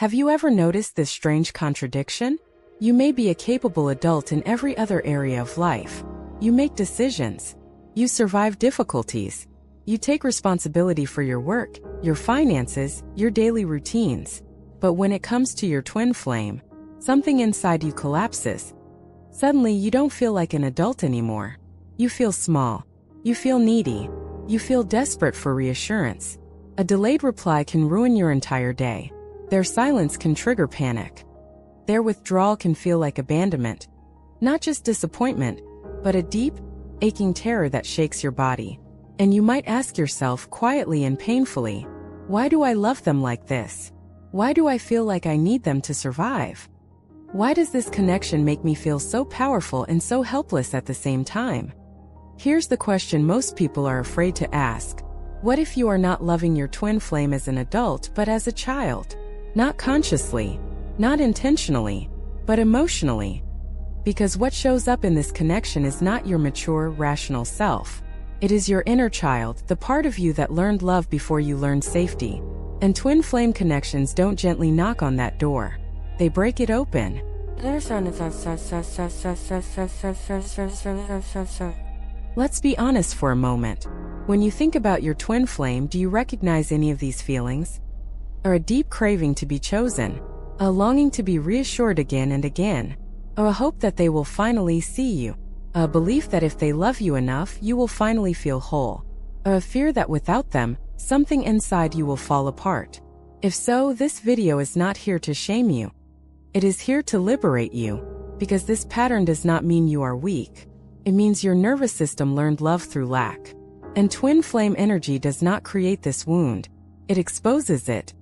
Have you ever noticed this strange contradiction? You may be a capable adult in every other area of life. You make decisions. You survive difficulties. You take responsibility for your work, your finances, your daily routines. But when it comes to your twin flame, something inside you collapses. Suddenly, you don't feel like an adult anymore. You feel small. You feel needy. You feel desperate for reassurance. A delayed reply can ruin your entire day. Their silence can trigger panic. Their withdrawal can feel like abandonment. Not just disappointment, but a deep, aching terror that shakes your body. And you might ask yourself quietly and painfully, why do I love them like this? Why do I feel like I need them to survive? Why does this connection make me feel so powerful and so helpless at the same time? Here's the question most people are afraid to ask. What if you are not loving your twin flame as an adult but as a child? Not consciously, not intentionally, but emotionally. Because what shows up in this connection is not your mature, rational self. It is your inner child, the part of you that learned love before you learned safety. And twin flame connections don't gently knock on that door. They break it open. Let's be honest for a moment. When you think about your twin flame, do you recognize any of these feelings? Or a deep craving to be chosen, a longing to be reassured again and again, or a hope that they will finally see you, a belief that if they love you enough, you will finally feel whole, or a fear that without them, something inside you will fall apart. If so, this video is not here to shame you. It is here to liberate you, because this pattern does not mean you are weak. It means your nervous system learned love through lack. And twin flame energy does not create this wound. It exposes it.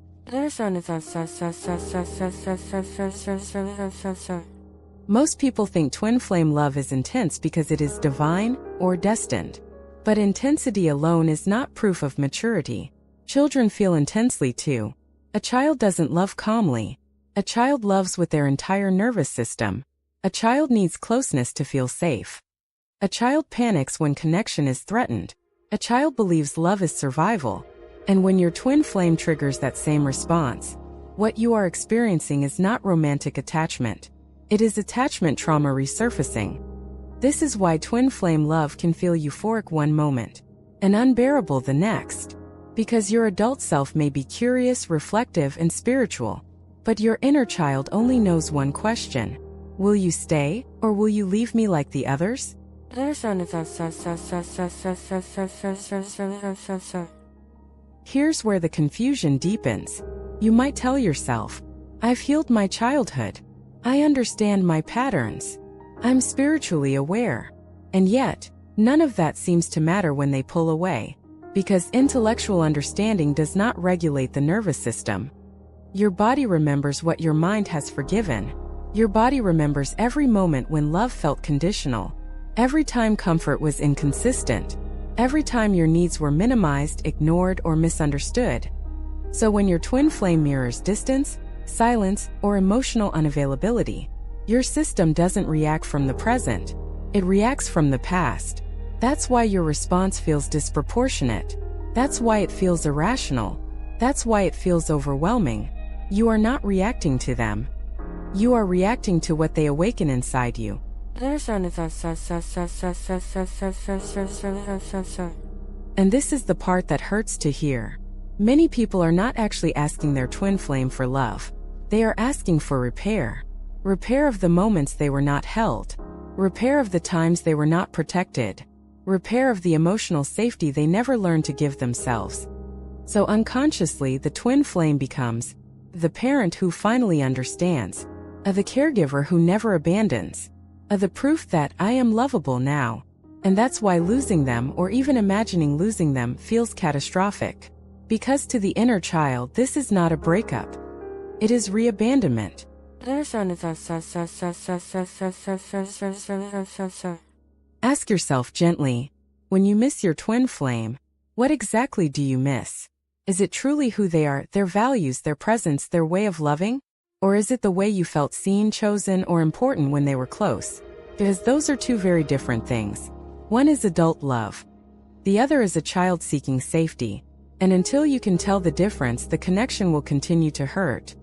Most people think twin flame love is intense because it is divine or destined. But intensity alone is not proof of maturity. Children feel intensely too. A child doesn't love calmly. A child loves with their entire nervous system. A child needs closeness to feel safe. A child panics when connection is threatened. A child believes love is survival. And when your twin flame triggers that same response, what you are experiencing is not romantic attachment. It is attachment trauma resurfacing. This is why twin flame love can feel euphoric one moment and unbearable the next. Because your adult self may be curious, reflective, and spiritual. But your inner child only knows one question. Will you stay, or will you leave me like the others? Here's where the confusion deepens. You might tell yourself, I've healed my childhood. I understand my patterns. I'm spiritually aware. And yet, none of that seems to matter when they pull away. Because intellectual understanding does not regulate the nervous system. Your body remembers what your mind has forgiven. Your body remembers every moment when love felt conditional. Every time comfort was inconsistent. Every time your needs were minimized, ignored, or misunderstood. So when your twin flame mirrors distance, silence, or emotional unavailability, your system doesn't react from the present. It reacts from the past. That's why your response feels disproportionate. That's why it feels irrational. That's why it feels overwhelming. You are not reacting to them. You are reacting to what they awaken inside you. And this is the part that hurts to hear. Many people are not actually asking their twin flame for love. They are asking for repair. Repair of the moments they were not held. Repair of the times they were not protected. Repair of the emotional safety they never learned to give themselves. So unconsciously, the twin flame becomes the parent who finally understands, the caregiver who never abandons, the proof that I am lovable now. And that's why losing them, or even imagining losing them, feels catastrophic. Because to the inner child, this is not a breakup. It is reabandonment. Ask yourself gently, when you miss your twin flame, what exactly do you miss? Is it truly who they are, their values, their presence, their way of loving? Or is it the way you felt seen, chosen, or important when they were close? Because those are two very different things. One is adult love. The other is a child seeking safety. And until you can tell the difference, the connection will continue to hurt.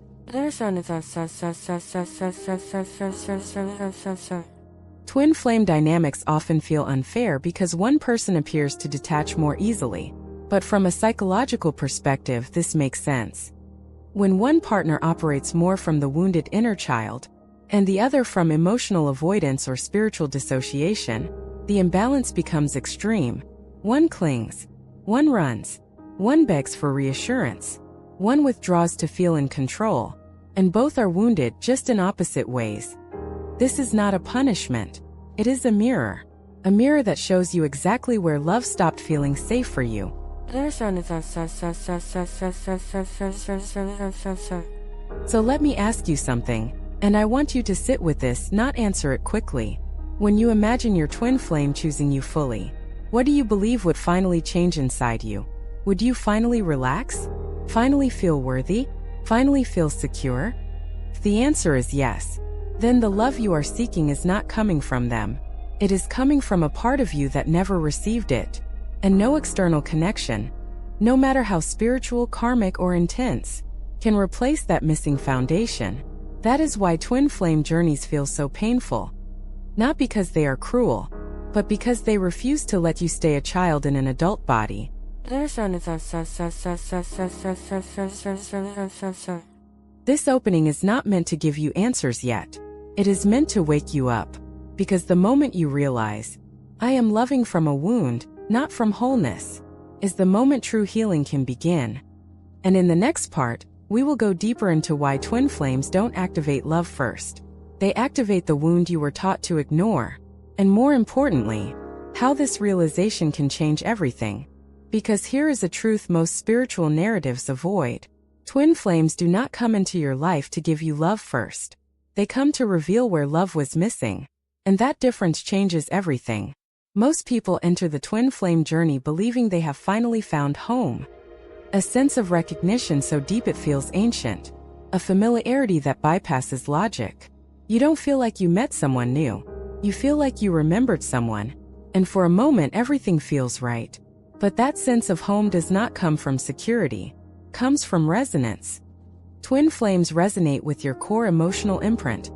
Twin flame dynamics often feel unfair because one person appears to detach more easily. But from a psychological perspective, this makes sense. When one partner operates more from the wounded inner child, and the other from emotional avoidance or spiritual dissociation, the imbalance becomes extreme. One clings, one runs, one begs for reassurance, one withdraws to feel in control, and both are wounded just in opposite ways. This is not a punishment. It is a mirror that shows you exactly where love stopped feeling safe for you. So let me ask you something, and I want you to sit with this, not answer it quickly. When you imagine your twin flame choosing you fully, what do you believe would finally change inside you? Would you finally relax? Finally feel worthy? Finally feel secure? If the answer is yes, then the love you are seeking is not coming from them. It is coming from a part of you that never received it. And no external connection, no matter how spiritual, karmic, or intense, can replace that missing foundation. That is why twin flame journeys feel so painful. Not because they are cruel, but because they refuse to let you stay a child in an adult body. This opening is not meant to give you answers yet. It is meant to wake you up. Because the moment you realize, I am loving from a wound, not from wholeness, is the moment true healing can begin. And in the next part, we will go deeper into why twin flames don't activate love first. They activate the wound you were taught to ignore. And more importantly, how this realization can change everything. Because here is a truth most spiritual narratives avoid. Twin flames do not come into your life to give you love first. They come to reveal where love was missing. And that difference changes everything. Most people enter the twin flame journey believing they have finally found home. A sense of recognition so deep it feels ancient. A familiarity that bypasses logic. You don't feel like you met someone new. You feel like you remembered someone. And for a moment everything feels right. But that sense of home does not come from security. Comes from resonance. Twin flames resonate with your core emotional imprint.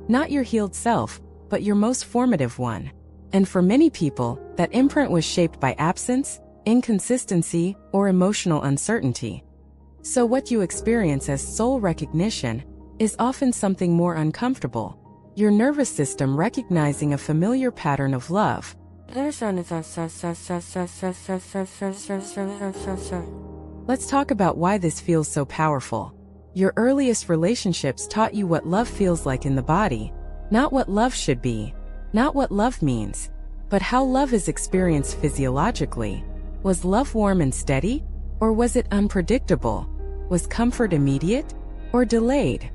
Not your healed self, but your most formative one. And for many people, that imprint was shaped by absence, inconsistency, or emotional uncertainty. So what you experience as soul recognition is often something more uncomfortable. Your nervous system recognizing a familiar pattern of love. Let's talk about why this feels so powerful. Your earliest relationships taught you what love feels like in the body, not what love should be. Not what love means, but how love is experienced physiologically. Was love warm and steady? Or was it unpredictable? Was comfort immediate? Or delayed?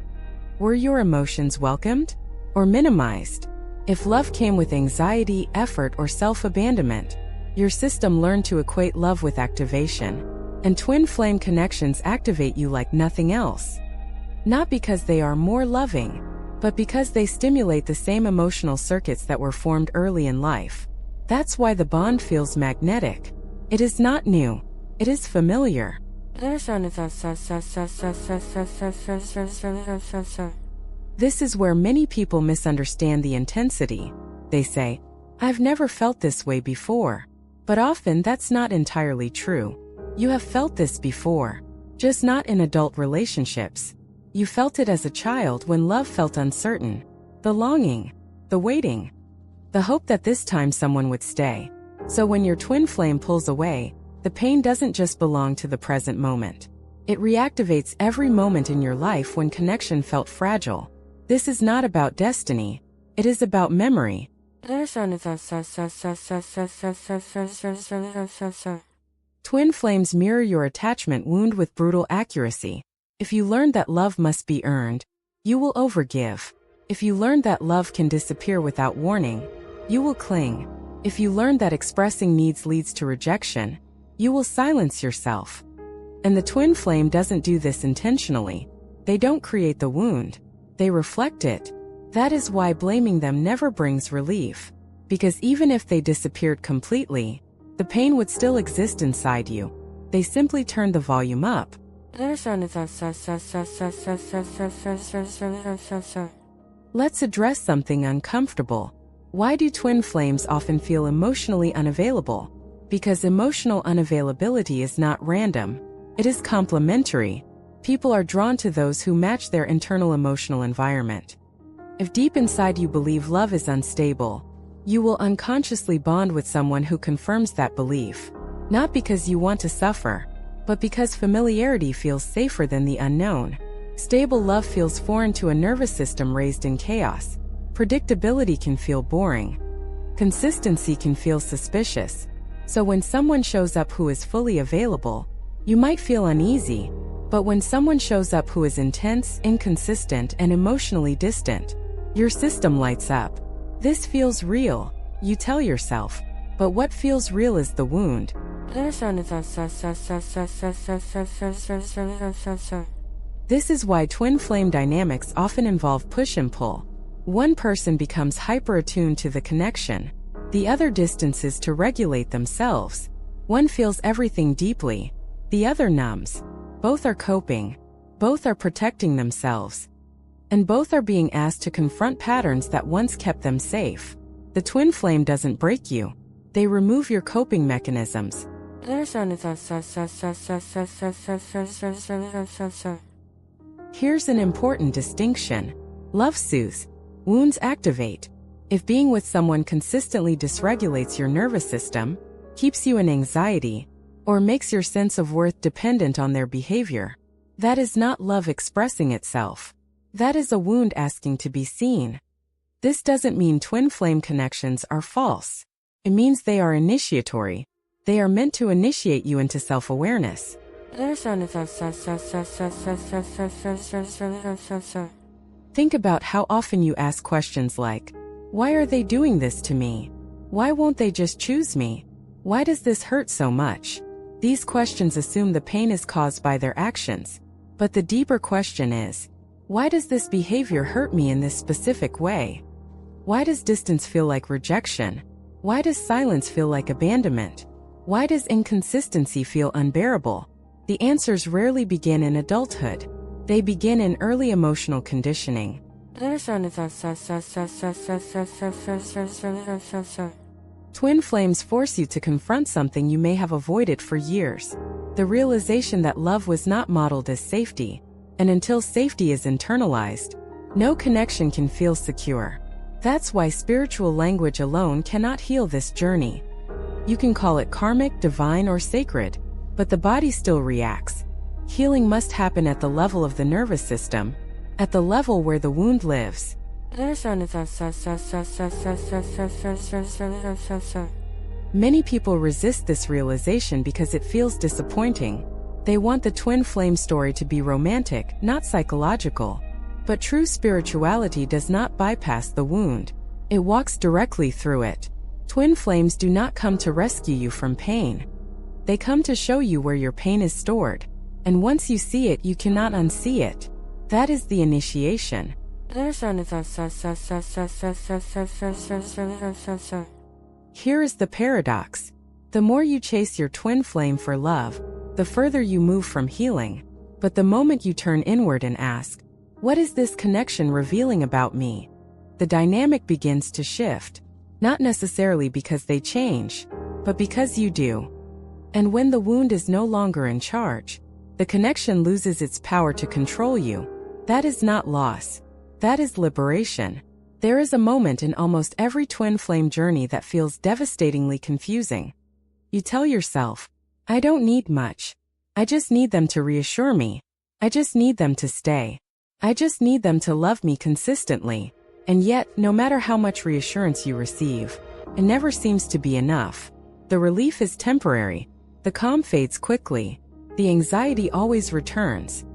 Were your emotions welcomed? Or minimized? If love came with anxiety, effort, or self-abandonment, your system learned to equate love with activation. And twin flame connections activate you like nothing else. Not because they are more loving, but because they stimulate the same emotional circuits that were formed early in life. That's why the bond feels magnetic. It is not new. It is familiar. This is where many people misunderstand the intensity. They say, I've never felt this way before. But often that's not entirely true. You have felt this before, just not in adult relationships. You felt it as a child when love felt uncertain. The longing, the waiting, the hope that this time someone would stay. So when your twin flame pulls away, the pain doesn't just belong to the present moment. It reactivates every moment in your life when connection felt fragile. This is not about destiny. It is about memory. Twin flames mirror your attachment wound with brutal accuracy. If you learn that love must be earned, you will overgive. If you learn that love can disappear without warning, you will cling. If you learn that expressing needs leads to rejection, you will silence yourself. And the twin flame doesn't do this intentionally. They don't create the wound. They reflect it. That is why blaming them never brings relief. Because even if they disappeared completely, the pain would still exist inside you. They simply turn the volume up. Let's address something uncomfortable. Why do twin flames often feel emotionally unavailable? Because emotional unavailability is not random. It is complementary. People are drawn to those who match their internal emotional environment. If deep inside you believe love is unstable, you will unconsciously bond with someone who confirms that belief. Not because you want to suffer, but because familiarity feels safer than the unknown. Stable love feels foreign to a nervous system raised in chaos. Predictability can feel boring. Consistency can feel suspicious. So when someone shows up who is fully available, you might feel uneasy. But when someone shows up who is intense, inconsistent, and emotionally distant, your system lights up. This feels real, you tell yourself. But what feels real is the wound. This is why twin flame dynamics often involve push and pull. One person becomes hyper-attuned to the connection. The other distances to regulate themselves. One feels everything deeply. The other numbs. Both are coping. Both are protecting themselves. And both are being asked to confront patterns that once kept them safe. The twin flame doesn't break you. They remove your coping mechanisms. Here's an important distinction. Love soothes. Wounds activate. If being with someone consistently dysregulates your nervous system, keeps you in anxiety, or makes your sense of worth dependent on their behavior, that is not love expressing itself. That is a wound asking to be seen. This doesn't mean twin flame connections are false. It means they are initiatory. They are meant to initiate you into self-awareness. Think about how often you ask questions like, why are they doing this to me? Why won't they just choose me? Why does this hurt so much? These questions assume the pain is caused by their actions. But the deeper question is, why does this behavior hurt me in this specific way? Why does distance feel like rejection? Why does silence feel like abandonment? Why does inconsistency feel unbearable? The answers rarely begin in adulthood. They begin in early emotional conditioning. Twin flames force you to confront something you may have avoided for years. The realization that love was not modeled as safety. And until safety is internalized, no connection can feel secure. That's why spiritual language alone cannot heal this journey. You can call it karmic, divine, or sacred, but the body still reacts. Healing must happen at the level of the nervous system, at the level where the wound lives. Many people resist this realization because it feels disappointing. They want the twin flame story to be romantic, not psychological. But true spirituality does not bypass the wound. It walks directly through it. Twin flames do not come to rescue you from pain. They come to show you where your pain is stored. And once you see it, you cannot unsee it. That is the initiation. Here is the paradox. The more you chase your twin flame for love, the further you move from healing. But the moment you turn inward and ask, what is this connection revealing about me? The dynamic begins to shift. Not necessarily because they change, but because you do. And when the wound is no longer in charge, the connection loses its power to control you. That is not loss. That is liberation. There is a moment in almost every twin flame journey that feels devastatingly confusing. You tell yourself, I don't need much. I just need them to reassure me. I just need them to stay. I just need them to love me consistently. And yet, no matter how much reassurance you receive, it never seems to be enough. The relief is temporary. The calm fades quickly. The anxiety always returns.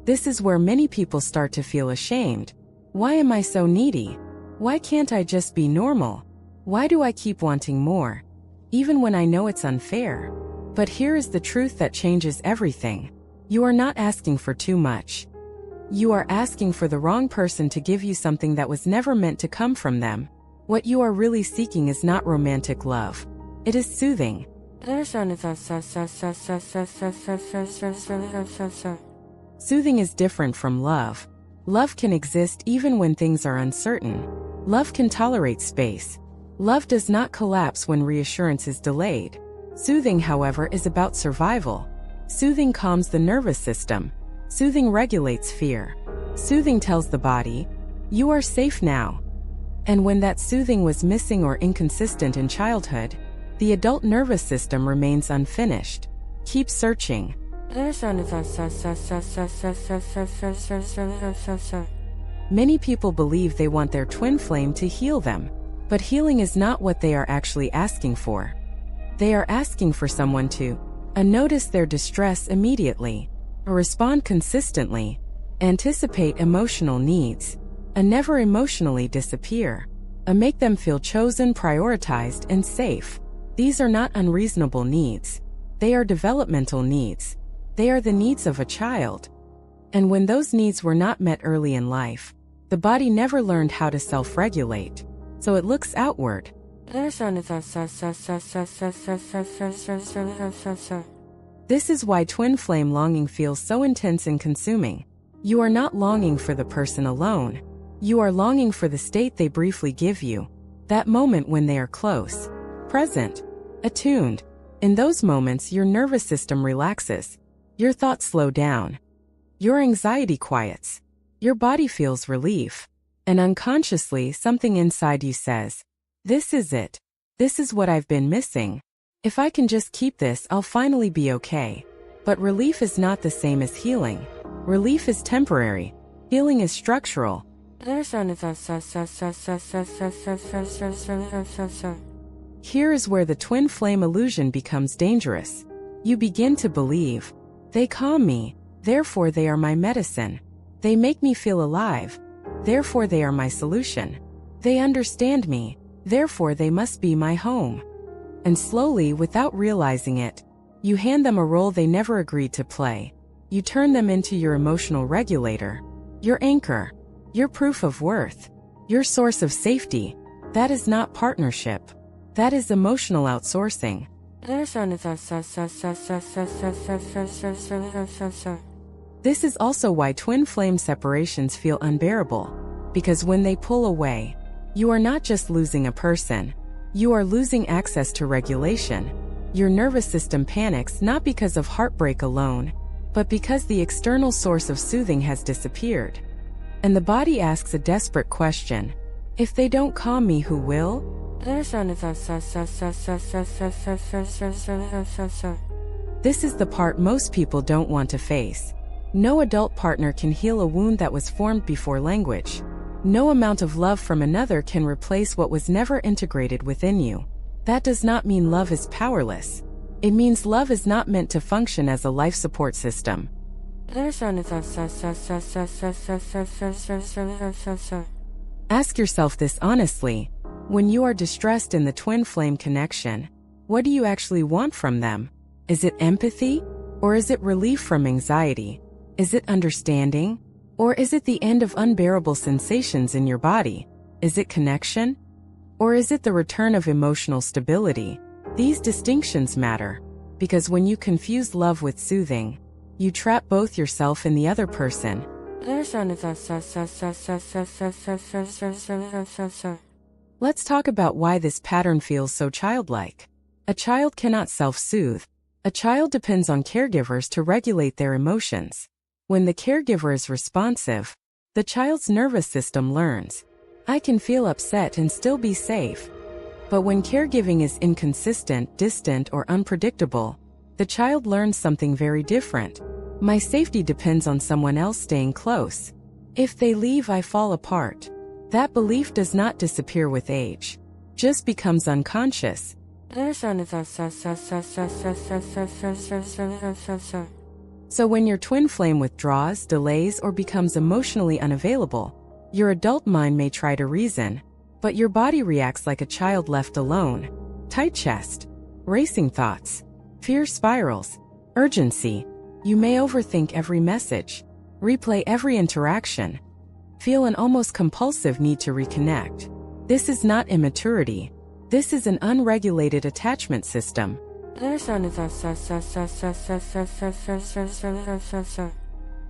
This is where many people start to feel ashamed. Why am I so needy? Why can't I just be normal? Why do I keep wanting more? Even when I know it's unfair. But here is the truth that changes everything. You are not asking for too much. You are asking for the wrong person to give you something that was never meant to come from them. What you are really seeking is not romantic love. It is soothing. Soothing is different from love. Love can exist even when things are uncertain. Love can tolerate space. Love does not collapse when reassurance is delayed. Soothing, however, is about survival. Soothing calms the nervous system. Soothing regulates fear. Soothing tells the body, "You are safe now." And when that soothing was missing or inconsistent in childhood, the adult nervous system remains unfinished. Keep searching. Many people believe they want their twin flame to heal them, but healing is not what they are actually asking for. They are asking for someone to notice their distress immediately, respond consistently, anticipate emotional needs, never emotionally disappear, make them feel chosen, prioritized, and safe. These are not unreasonable needs. They are developmental needs. They are the needs of a child. And when those needs were not met early in life, the body never learned how to self-regulate, so it looks outward. This is why twin flame longing feels so intense and consuming. You are not longing for the person alone. You are longing for the state they briefly give you, that moment when they are close, present, attuned. In those moments, your nervous system relaxes. Your thoughts slow down. Your anxiety quiets. Your body feels relief. And unconsciously, something inside you says, "This is it. This is what I've been missing. If I can just keep this, I'll finally be okay." But relief is not the same as healing. Relief is temporary. Healing is structural. Here is where the twin flame illusion becomes dangerous. You begin to believe, "They calm me, therefore they are my medicine. They make me feel alive, therefore they are my solution. They understand me, therefore they must be my home." And slowly, without realizing it, you hand them a role they never agreed to play. You turn them into your emotional regulator, your anchor, your proof of worth, your source of safety. That is not partnership. That is emotional outsourcing. This is also why twin flame separations feel unbearable, because when they pull away, you are not just losing a person, you are losing access to regulation. Your nervous system panics not because of heartbreak alone, but because the external source of soothing has disappeared. And the body asks a desperate question: "If they don't calm me, who will?" This is the part most people don't want to face. No adult partner can heal a wound that was formed before language. No amount of love from another can replace what was never integrated within you. That does not mean love is powerless. It means love is not meant to function as a life support system. Ask yourself this honestly. When you are distressed in the twin flame connection, what do you actually want from them? Is it empathy? Or is it relief from anxiety? Is it understanding? Or is it the end of unbearable sensations in your body? Is it connection? Or is it the return of emotional stability? These distinctions matter, because when you confuse love with soothing, you trap both yourself and the other person. Let's talk about why this pattern feels so childlike. A child cannot self-soothe. A child depends on caregivers to regulate their emotions. When the caregiver is responsive, the child's nervous system learns, "I can feel upset and still be safe." But when caregiving is inconsistent, distant, or unpredictable, the child learns something very different. My safety depends on someone else staying close. If they leave, I fall apart. That belief does not disappear with age, just becomes unconscious. So when your twin flame withdraws, delays, or becomes emotionally unavailable, your adult mind may try to reason, but your body reacts like a child left alone. Tight chest, racing thoughts, fear spirals, urgency. You may overthink every message, replay every interaction, feel an almost compulsive need to reconnect. This is not immaturity. This is an unregulated attachment system.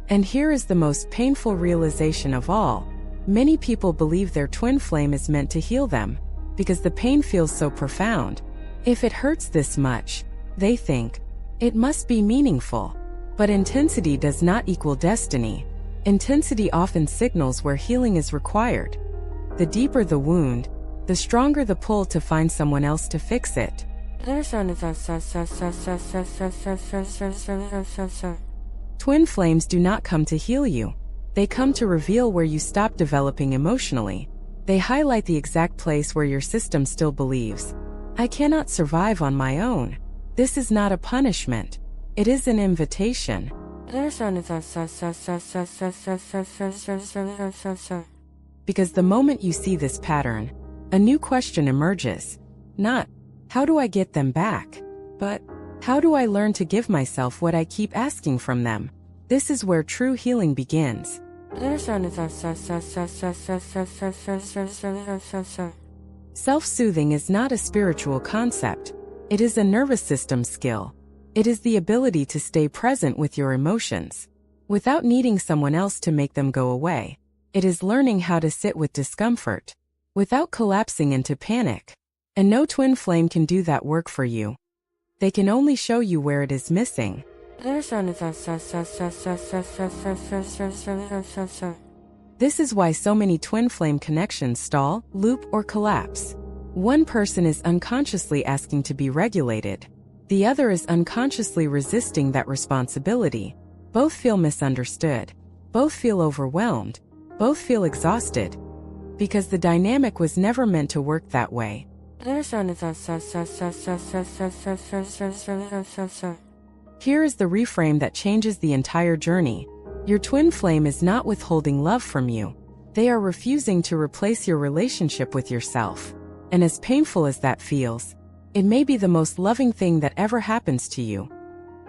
And here is the most painful realization of all. Many people believe their twin flame is meant to heal them, because the pain feels so profound. If it hurts this much, they think, it must be meaningful. But intensity does not equal destiny. Intensity often signals where healing is required. The deeper the wound, the stronger the pull to find someone else to fix it. Twin flames do not come to heal you. They come to reveal where you stop developing emotionally. They highlight the exact place where your system still believes, I cannot survive on my own. This is not a punishment. It is an invitation. Because the moment you see this pattern, a new question emerges. Not, how do I get them back? But, how do I learn to give myself what I keep asking from them? This is where true healing begins. Self-soothing is not a spiritual concept. It is a nervous system skill. It is the ability to stay present with your emotions, without needing someone else to make them go away. It is learning how to sit with discomfort, without collapsing into panic. And no twin flame can do that work for you. They can only show you where it is missing. This is why so many twin flame connections stall, loop, or collapse. One person is unconsciously asking to be regulated. The other is unconsciously resisting that responsibility. Both feel misunderstood. Both feel overwhelmed. Both feel exhausted. Because the dynamic was never meant to work that way. Here is the reframe that changes the entire journey. Your twin flame is not withholding love from you. They are refusing to replace your relationship with yourself. And as painful as that feels, it may be the most loving thing that ever happens to you.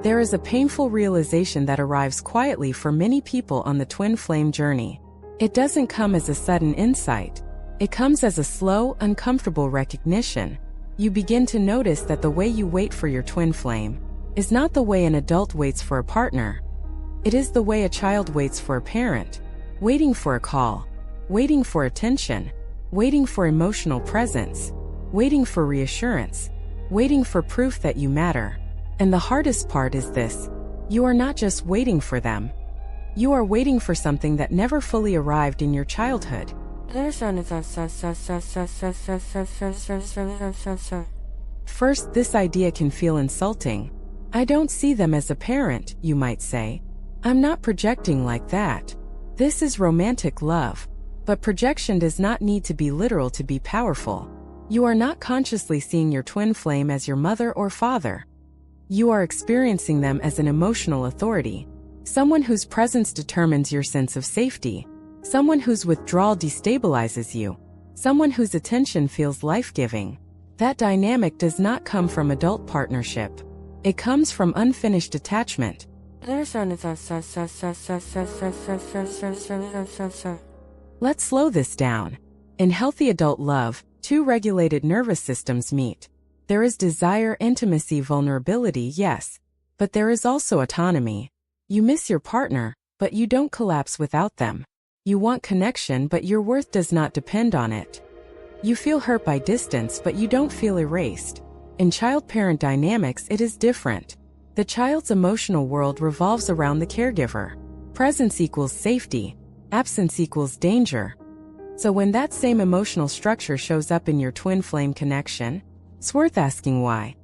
There is a painful realization that arrives quietly for many people on the twin flame journey. It doesn't come as a sudden insight. It comes as a slow, uncomfortable recognition. You begin to notice that the way you wait for your twin flame is not the way an adult waits for a partner. It is the way a child waits for a parent, waiting for a call, waiting for attention, waiting for emotional presence, waiting for reassurance, waiting for proof that you matter. And the hardest part is this: you are not just waiting for them. You are waiting for something that never fully arrived in your childhood. First, this idea can feel insulting. I don't see them as a parent, you might say. I'm not projecting like that. This is romantic love. But projection does not need to be literal to be powerful. You are not consciously seeing your twin flame as your mother or father. You are experiencing them as an emotional authority. Someone whose presence determines your sense of safety. Someone whose withdrawal destabilizes you. Someone whose attention feels life-giving. That dynamic does not come from adult partnership. It comes from unfinished attachment. Let's slow this down. In healthy adult love, two regulated nervous systems meet. There is desire, intimacy, vulnerability, yes. But there is also autonomy. You miss your partner, but you don't collapse without them. You want connection, but your worth does not depend on it. You feel hurt by distance, but you don't feel erased. In child-parent dynamics, it is different. The child's emotional world revolves around the caregiver. Presence equals safety. Absence equals danger. So when that same emotional structure shows up in your twin flame connection, it's worth asking why.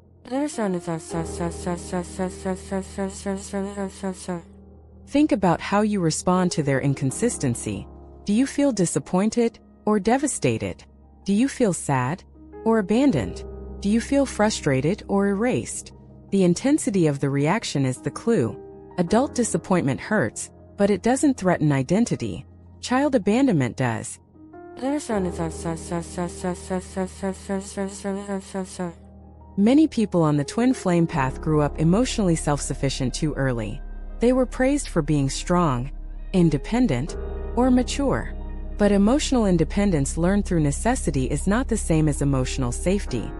Think about how you respond to their inconsistency. Do you feel disappointed or devastated? Do you feel sad or abandoned? Do you feel frustrated or erased? The intensity of the reaction is the clue. Adult disappointment hurts, but it doesn't threaten identity. Child abandonment does. Many people on the twin flame path grew up emotionally self-sufficient too early. They were praised for being strong, independent, or mature. But emotional independence learned through necessity is not the same as emotional safety.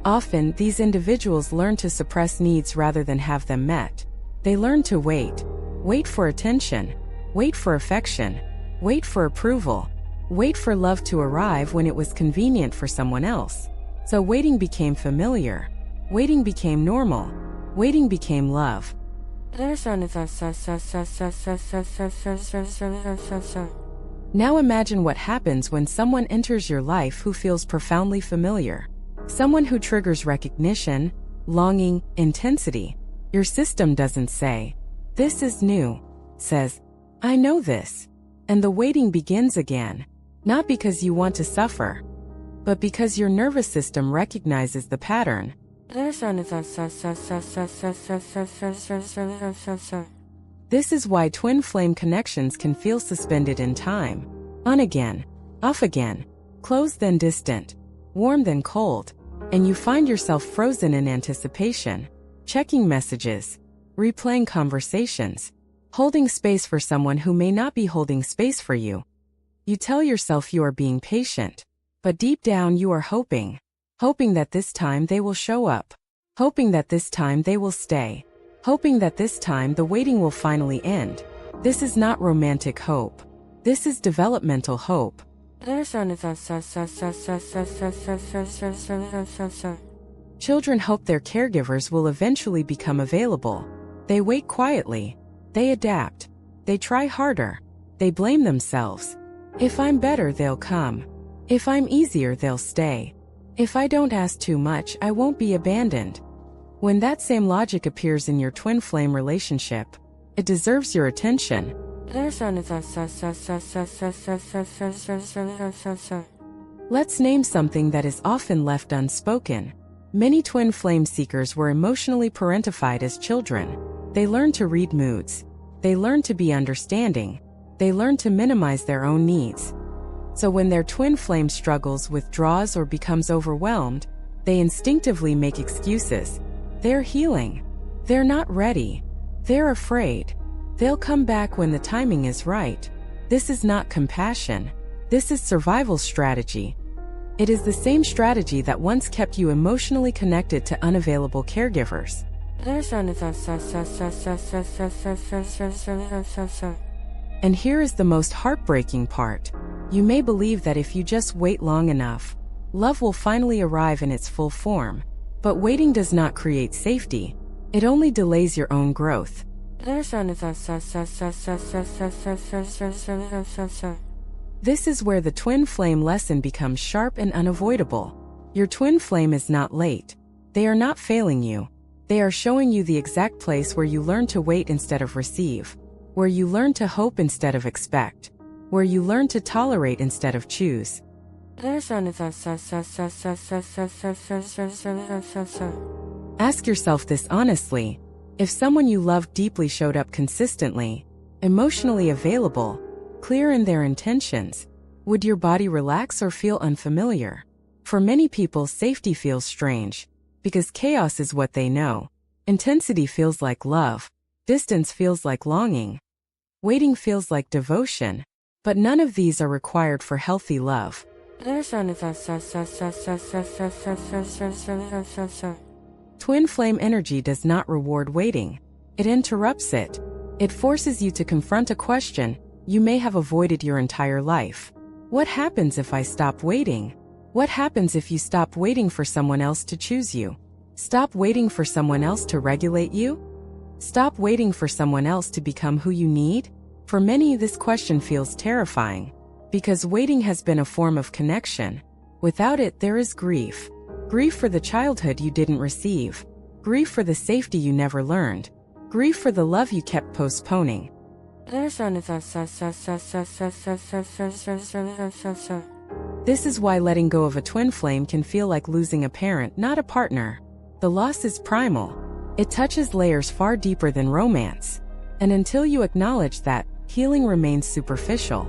Often, these individuals learn to suppress needs rather than have them met. They learn to wait. Wait for attention. Wait for affection. Wait for approval. Wait for love to arrive when it was convenient for someone else. So waiting became familiar. Waiting became normal. Waiting became love. Now imagine what happens when someone enters your life who feels profoundly familiar. Someone who triggers recognition, longing, intensity. Your system doesn't say, "This is new." Says, "I know this." And the waiting begins again. Not because you want to suffer, but because your nervous system recognizes the pattern. This is why twin flame connections can feel suspended in time. On again, off again, close then distant, warm then cold, and you find yourself frozen in anticipation, checking messages, replaying conversations, holding space for someone who may not be holding space for you. You tell yourself you are being patient, but deep down you are hoping that this time they will show up, hoping that this time they will stay, hoping that this time the waiting will finally end. This is not romantic hope. This is developmental hope. Children hope their caregivers will eventually become available. They wait quietly. They adapt. They try harder. They blame themselves. If I'm better, they'll come. If I'm easier, they'll stay. If I don't ask too much, I won't be abandoned. When that same logic appears in your twin flame relationship, it deserves your attention. Let's name something that is often left unspoken. Many twin flame seekers were emotionally parentified as children. They learned to read moods. They learned to be understanding. They learned to minimize their own needs. So when their twin flame struggles, withdraws, or becomes overwhelmed, they instinctively make excuses. They're healing. They're not ready. They're afraid. They'll come back when the timing is right. This is not compassion. This is survival strategy. It is the same strategy that once kept you emotionally connected to unavailable caregivers. And here is the most heartbreaking part. You may believe that if you just wait long enough, love will finally arrive in its full form. But waiting does not create safety. It only delays your own growth. This is where the twin flame lesson becomes sharp and unavoidable. Your twin flame is not late. They are not failing you. They are showing you the exact place where you learn to wait instead of receive, where you learn to hope instead of expect, where you learn to tolerate instead of choose. Ask yourself this honestly. If someone you loved deeply showed up consistently, emotionally available, clear in their intentions, would your body relax or feel unfamiliar? For many people, safety feels strange, because chaos is what they know. Intensity feels like love. Distance feels like longing. Waiting feels like devotion. But none of these are required for healthy love. Twin flame energy does not reward waiting. It interrupts it. It forces you to confront a question you may have avoided your entire life. What happens if I stop waiting? What happens if you stop waiting for someone else to choose you? Stop waiting for someone else to regulate you? Stop waiting for someone else to become who you need? For many, this question feels terrifying, because waiting has been a form of connection. Without it, there is grief. Grief for the childhood you didn't receive. Grief for the safety you never learned. Grief for the love you kept postponing. This is why letting go of a twin flame can feel like losing a parent, not a partner. The loss is primal. It touches layers far deeper than romance. And until you acknowledge that, healing remains superficial.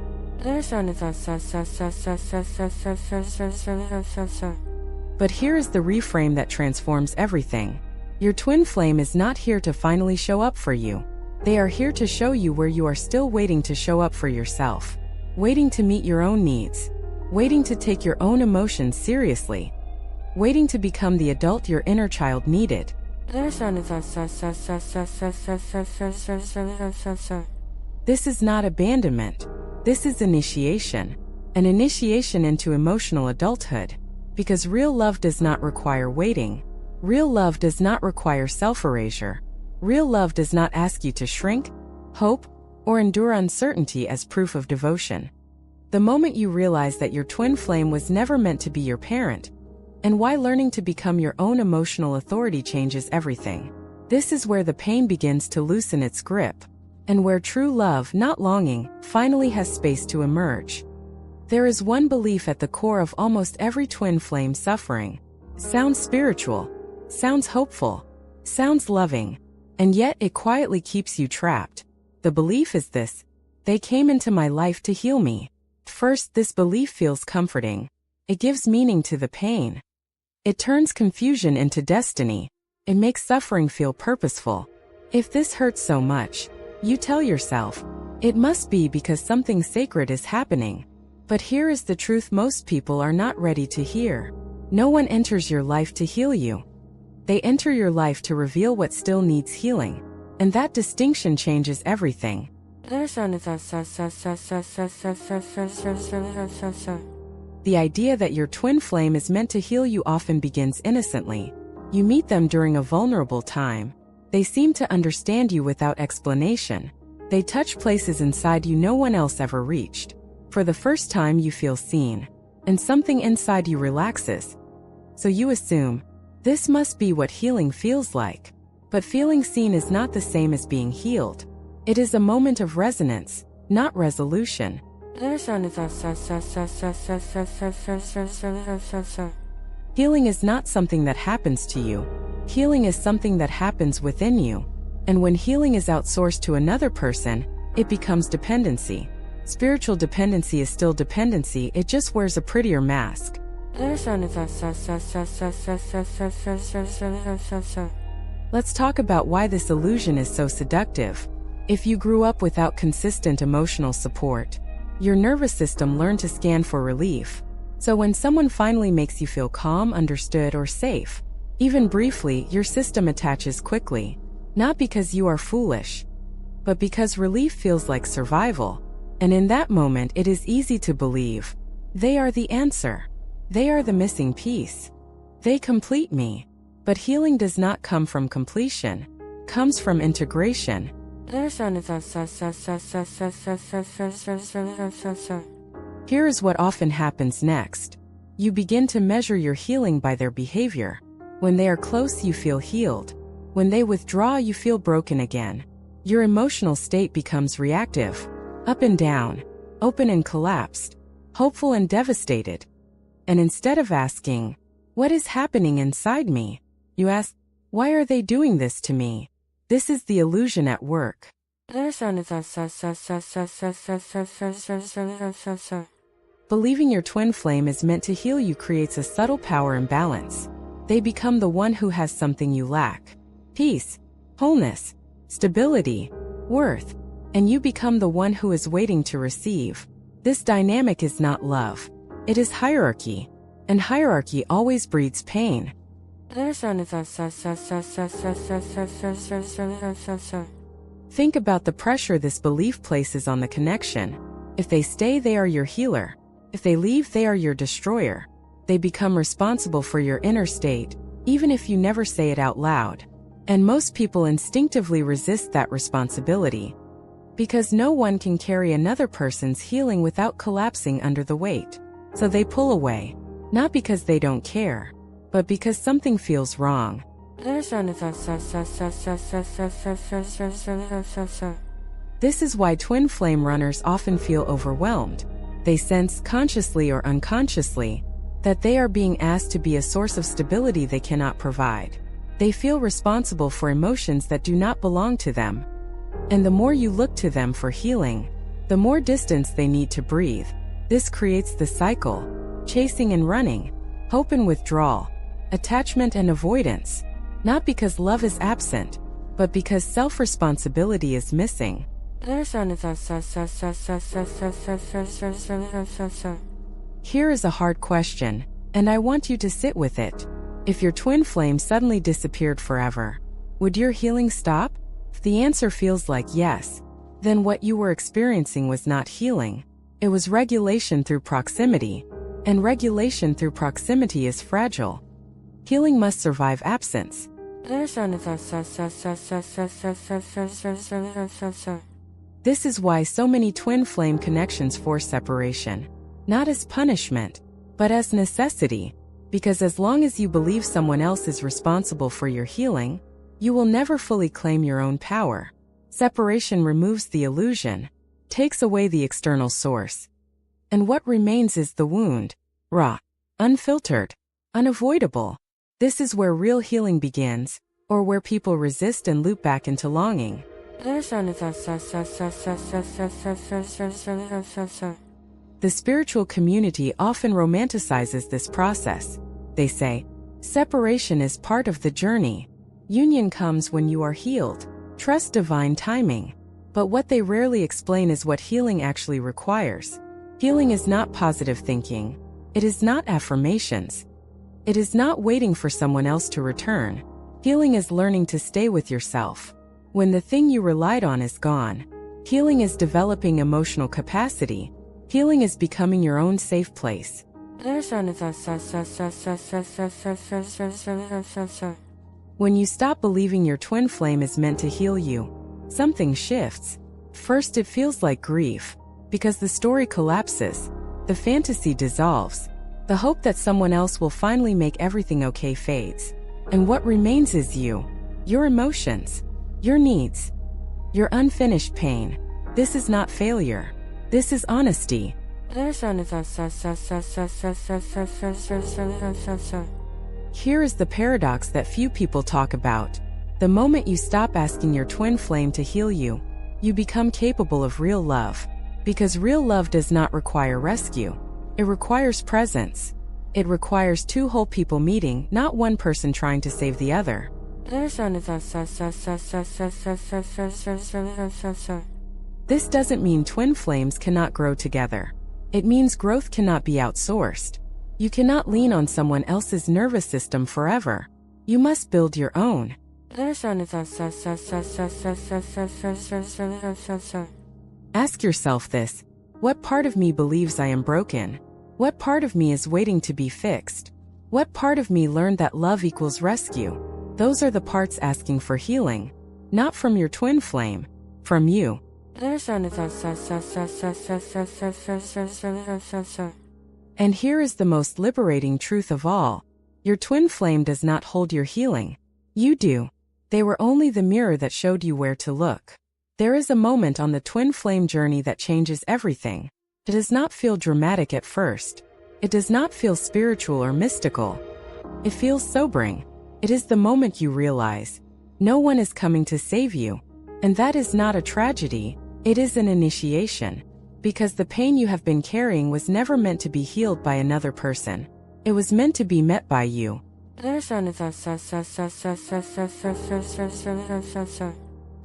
But here is the reframe that transforms everything. Your twin flame is not here to finally show up for you. They are here to show you where you are still waiting to show up for yourself. Waiting to meet your own needs. Waiting to take your own emotions seriously. waiting to become the adult your inner child needed. This is not abandonment. This is initiation. An initiation into emotional adulthood. Because real love does not require waiting. Real love does not require self-erasure. Real love does not ask you to shrink, hope, or endure uncertainty as proof of devotion. The moment you realize that your twin flame was never meant to be your parent, and why learning to become your own emotional authority changes everything. This is where the pain begins to loosen its grip, and where true love, not longing, finally has space to emerge. There is one belief at the core of almost every twin flame suffering. Sounds spiritual, sounds hopeful, sounds loving, and yet it quietly keeps you trapped. The belief is this: they came into my life to heal me. First, this belief feels comforting. It gives meaning to the pain. It turns confusion into destiny. It makes suffering feel purposeful. If this hurts so much, you tell yourself, it must be because something sacred is happening. But here is the truth most people are not ready to hear. No one enters your life to heal you. They enter your life to reveal what still needs healing. And that distinction changes everything. The idea that your twin flame is meant to heal you often begins innocently. You meet them during a vulnerable time. They seem to understand you without explanation. They touch places inside you no one else ever reached. For the first time you feel seen, and something inside you relaxes. So you assume, this must be what healing feels like. But feeling seen is not the same as being healed. It is a moment of resonance, not resolution. Healing is not something that happens to you. Healing is something that happens within you. And when healing is outsourced to another person, it becomes dependency. Spiritual dependency is still dependency, it just wears a prettier mask. Let's talk about why this illusion is so seductive. If you grew up without consistent emotional support, your nervous system learned to scan for relief. So when someone finally makes you feel calm, understood, or safe, even briefly, your system attaches quickly. Not because you are foolish, but because relief feels like survival. And in that moment, it is easy to believe, they are the answer. They are the missing piece. They complete me. But healing does not come from completion, comes from integration. Here is what often happens next. You begin to measure your healing by their behavior. When they are close, you feel healed. When they withdraw, you feel broken again. Your emotional state becomes reactive. Up and down, open and collapsed, hopeful and devastated. And instead of asking, what is happening inside me? You ask, why are they doing this to me? This is the illusion at work. Believing your twin flame is meant to heal you creates a subtle power imbalance. They become the one who has something you lack. Peace, wholeness, stability, worth. And you become the one who is waiting to receive. This dynamic is not love. It is hierarchy. And hierarchy always breeds pain. Think about the pressure this belief places on the connection. If they stay, they are your healer. If they leave, they are your destroyer. They become responsible for your inner state, even if you never say it out loud. And most people instinctively resist that responsibility. Because no one can carry another person's healing without collapsing under the weight. So they pull away, not because they don't care, but because something feels wrong. This is why twin flame runners often feel overwhelmed. They sense, consciously or unconsciously, that they are being asked to be a source of stability they cannot provide. They feel responsible for emotions that do not belong to them. And the more you look to them for healing, the more distance they need to breathe. This creates the cycle: chasing and running, hope and withdrawal, attachment and avoidance. Not because love is absent, but because self-responsibility is missing. Here is a hard question, And I want you to sit with it. If your twin flame suddenly disappeared forever, would your healing stop? If the answer feels like yes, then what you were experiencing was not healing. It was regulation through proximity, and regulation through proximity is fragile. Healing must survive absence. This is why so many twin flame connections force separation, not as punishment, but as necessity, because as long as you believe someone else is responsible for your healing, you will never fully claim your own power. Separation removes the illusion, takes away the external source. And what remains is the wound, raw, unfiltered, unavoidable. This is where real healing begins, or where people resist and loop back into longing. The spiritual community often romanticizes this process. They say, separation is part of the journey. Union comes when you are healed. Trust divine timing. But what they rarely explain is what healing actually requires. Healing is not positive thinking. It is not affirmations. It is not waiting for someone else to return. Healing is learning to stay with yourself. When the thing you relied on is gone, healing is developing emotional capacity. Healing is becoming your own safe place. When you stop believing your twin flame is meant to heal you, something shifts. First, it feels like grief, because the story collapses, the fantasy dissolves, the hope that someone else will finally make everything okay fades. And what remains is you, your emotions, your needs, your unfinished pain. This is not failure. This is honesty. Here is the paradox that few people talk about. The moment you stop asking your twin flame to heal you, you become capable of real love. Because real love does not require rescue. It requires presence. It requires two whole people meeting, not one person trying to save the other. This doesn't mean twin flames cannot grow together. It means growth cannot be outsourced. You cannot lean on someone else's nervous system forever. You must build your own. Ask yourself this: what part of me believes I am broken? What part of me is waiting to be fixed? What part of me learned that love equals rescue? Those are the parts asking for healing. Not from your twin flame, from you. And here is the most liberating truth of all. Your twin flame does not hold your healing. You do. They were only the mirror that showed you where to look. There is a moment on the twin flame journey that changes everything. It does not feel dramatic at first. It does not feel spiritual or mystical. It feels sobering. It is the moment you realize no one is coming to save you. And that is not a tragedy. It is an initiation. Because the pain you have been carrying was never meant to be healed by another person. It was meant to be met by you.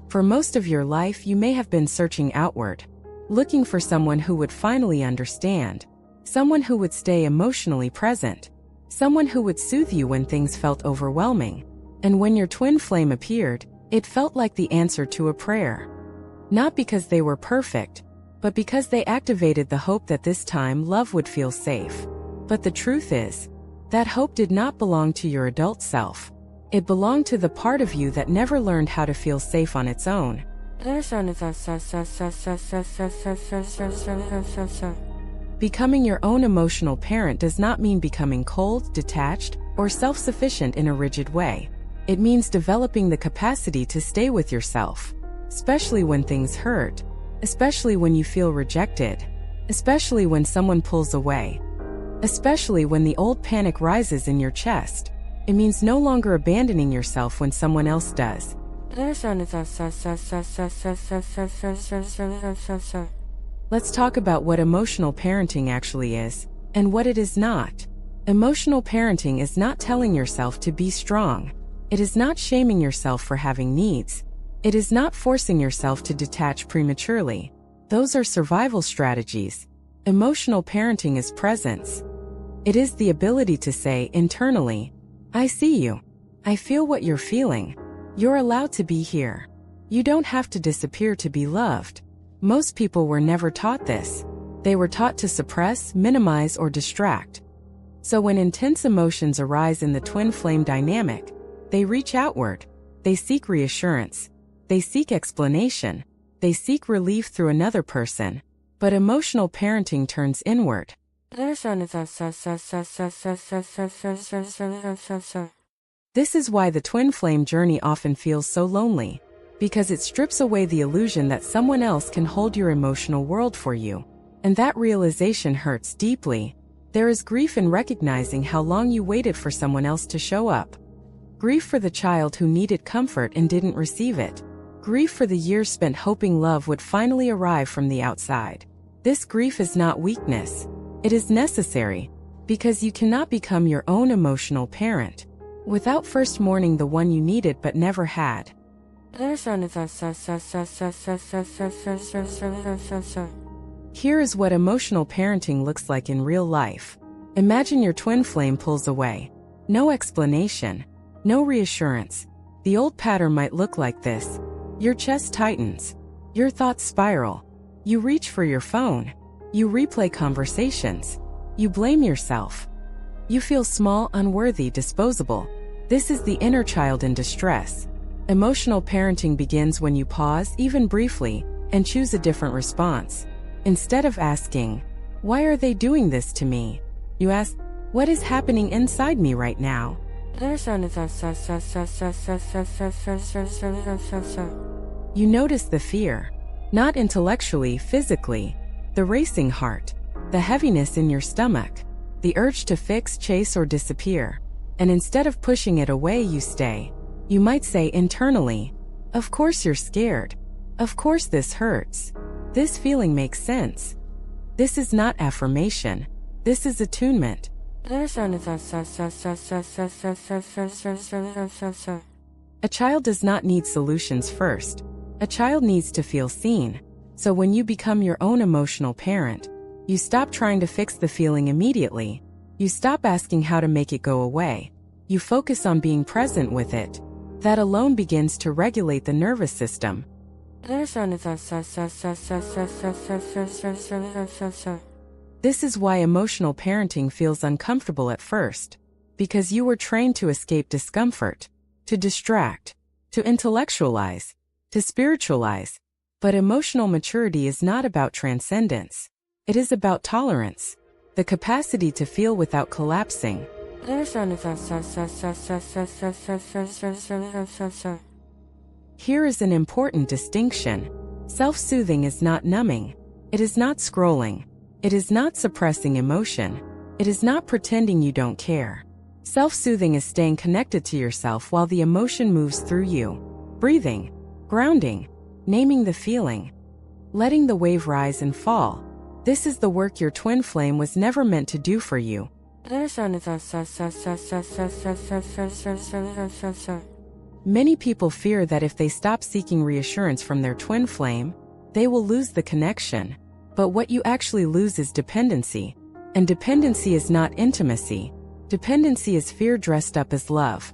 For most of your life, you may have been searching outward, looking for someone who would finally understand, someone who would stay emotionally present, someone who would soothe you when things felt overwhelming. And when your twin flame appeared, it felt like the answer to a prayer. Not because they were perfect, but because they activated the hope that this time love would feel safe. But the truth is, that hope did not belong to your adult self. It belonged to the part of you that never learned how to feel safe on its own. Becoming your own emotional parent does not mean becoming cold, detached, or self-sufficient in a rigid way. It means developing the capacity to stay with yourself, especially when things hurt, especially when you feel rejected, especially when someone pulls away, especially when the old panic rises in your chest. It means no longer abandoning yourself when someone else does. Let's talk about what emotional parenting actually is, and what it is not. Emotional parenting is not telling yourself to be strong. It is not shaming yourself for having needs. It is not forcing yourself to detach prematurely. Those are survival strategies. Emotional parenting is presence. It is the ability to say internally, I see you. I feel what you're feeling. You're allowed to be here. You don't have to disappear to be loved. Most people were never taught this. They were taught to suppress, minimize, or distract. So when intense emotions arise in the twin flame dynamic, they reach outward. They seek reassurance. They seek explanation. They seek relief through another person. But emotional parenting turns inward. This is why the twin flame journey often feels so lonely, because it strips away the illusion that someone else can hold your emotional world for you. And that realization hurts deeply. There is grief in recognizing how long you waited for someone else to show up. Grief for the child who needed comfort and didn't receive it. Grief for the years spent hoping love would finally arrive from the outside. This grief is not weakness. It is necessary, because you cannot become your own emotional parent without first mourning the one you needed but never had. Here is what emotional parenting looks like in real life. Imagine your twin flame pulls away. No explanation. No reassurance. The old pattern might look like this. Your chest tightens. Your thoughts spiral. You reach for your phone. You replay conversations. You blame yourself. You feel small, unworthy, disposable. This is the inner child in distress. Emotional parenting begins when you pause, even briefly, and choose a different response. Instead of asking, why are they doing this to me? You ask, what is happening inside me right now? You notice the fear, not intellectually, physically, the racing heart, the heaviness in your stomach, the urge to fix, chase, or disappear. And instead of pushing it away, you stay. You might say internally, of course you're scared. Of course this hurts. This feeling makes sense. This is not affirmation. This is attunement. A child does not need solutions first. A child needs to feel seen. So when you become your own emotional parent, you stop trying to fix the feeling immediately. You stop asking how to make it go away. You focus on being present with it. That alone begins to regulate the nervous system. This is why emotional parenting feels uncomfortable at first. Because you were trained to escape discomfort, to distract, to intellectualize, to spiritualize. But emotional maturity is not about transcendence. It is about tolerance, the capacity to feel without collapsing. Here is an important distinction. Self-soothing is not numbing. It is not scrolling. It is not suppressing emotion. It is not pretending you don't care. Self-soothing is staying connected to yourself while the emotion moves through you. Breathing, grounding, naming the feeling, letting the wave rise and fall. This is the work your twin flame was never meant to do for you. Many people fear that if they stop seeking reassurance from their twin flame, they will lose the connection. But what you actually lose is dependency. And dependency is not intimacy. Dependency is fear dressed up as love.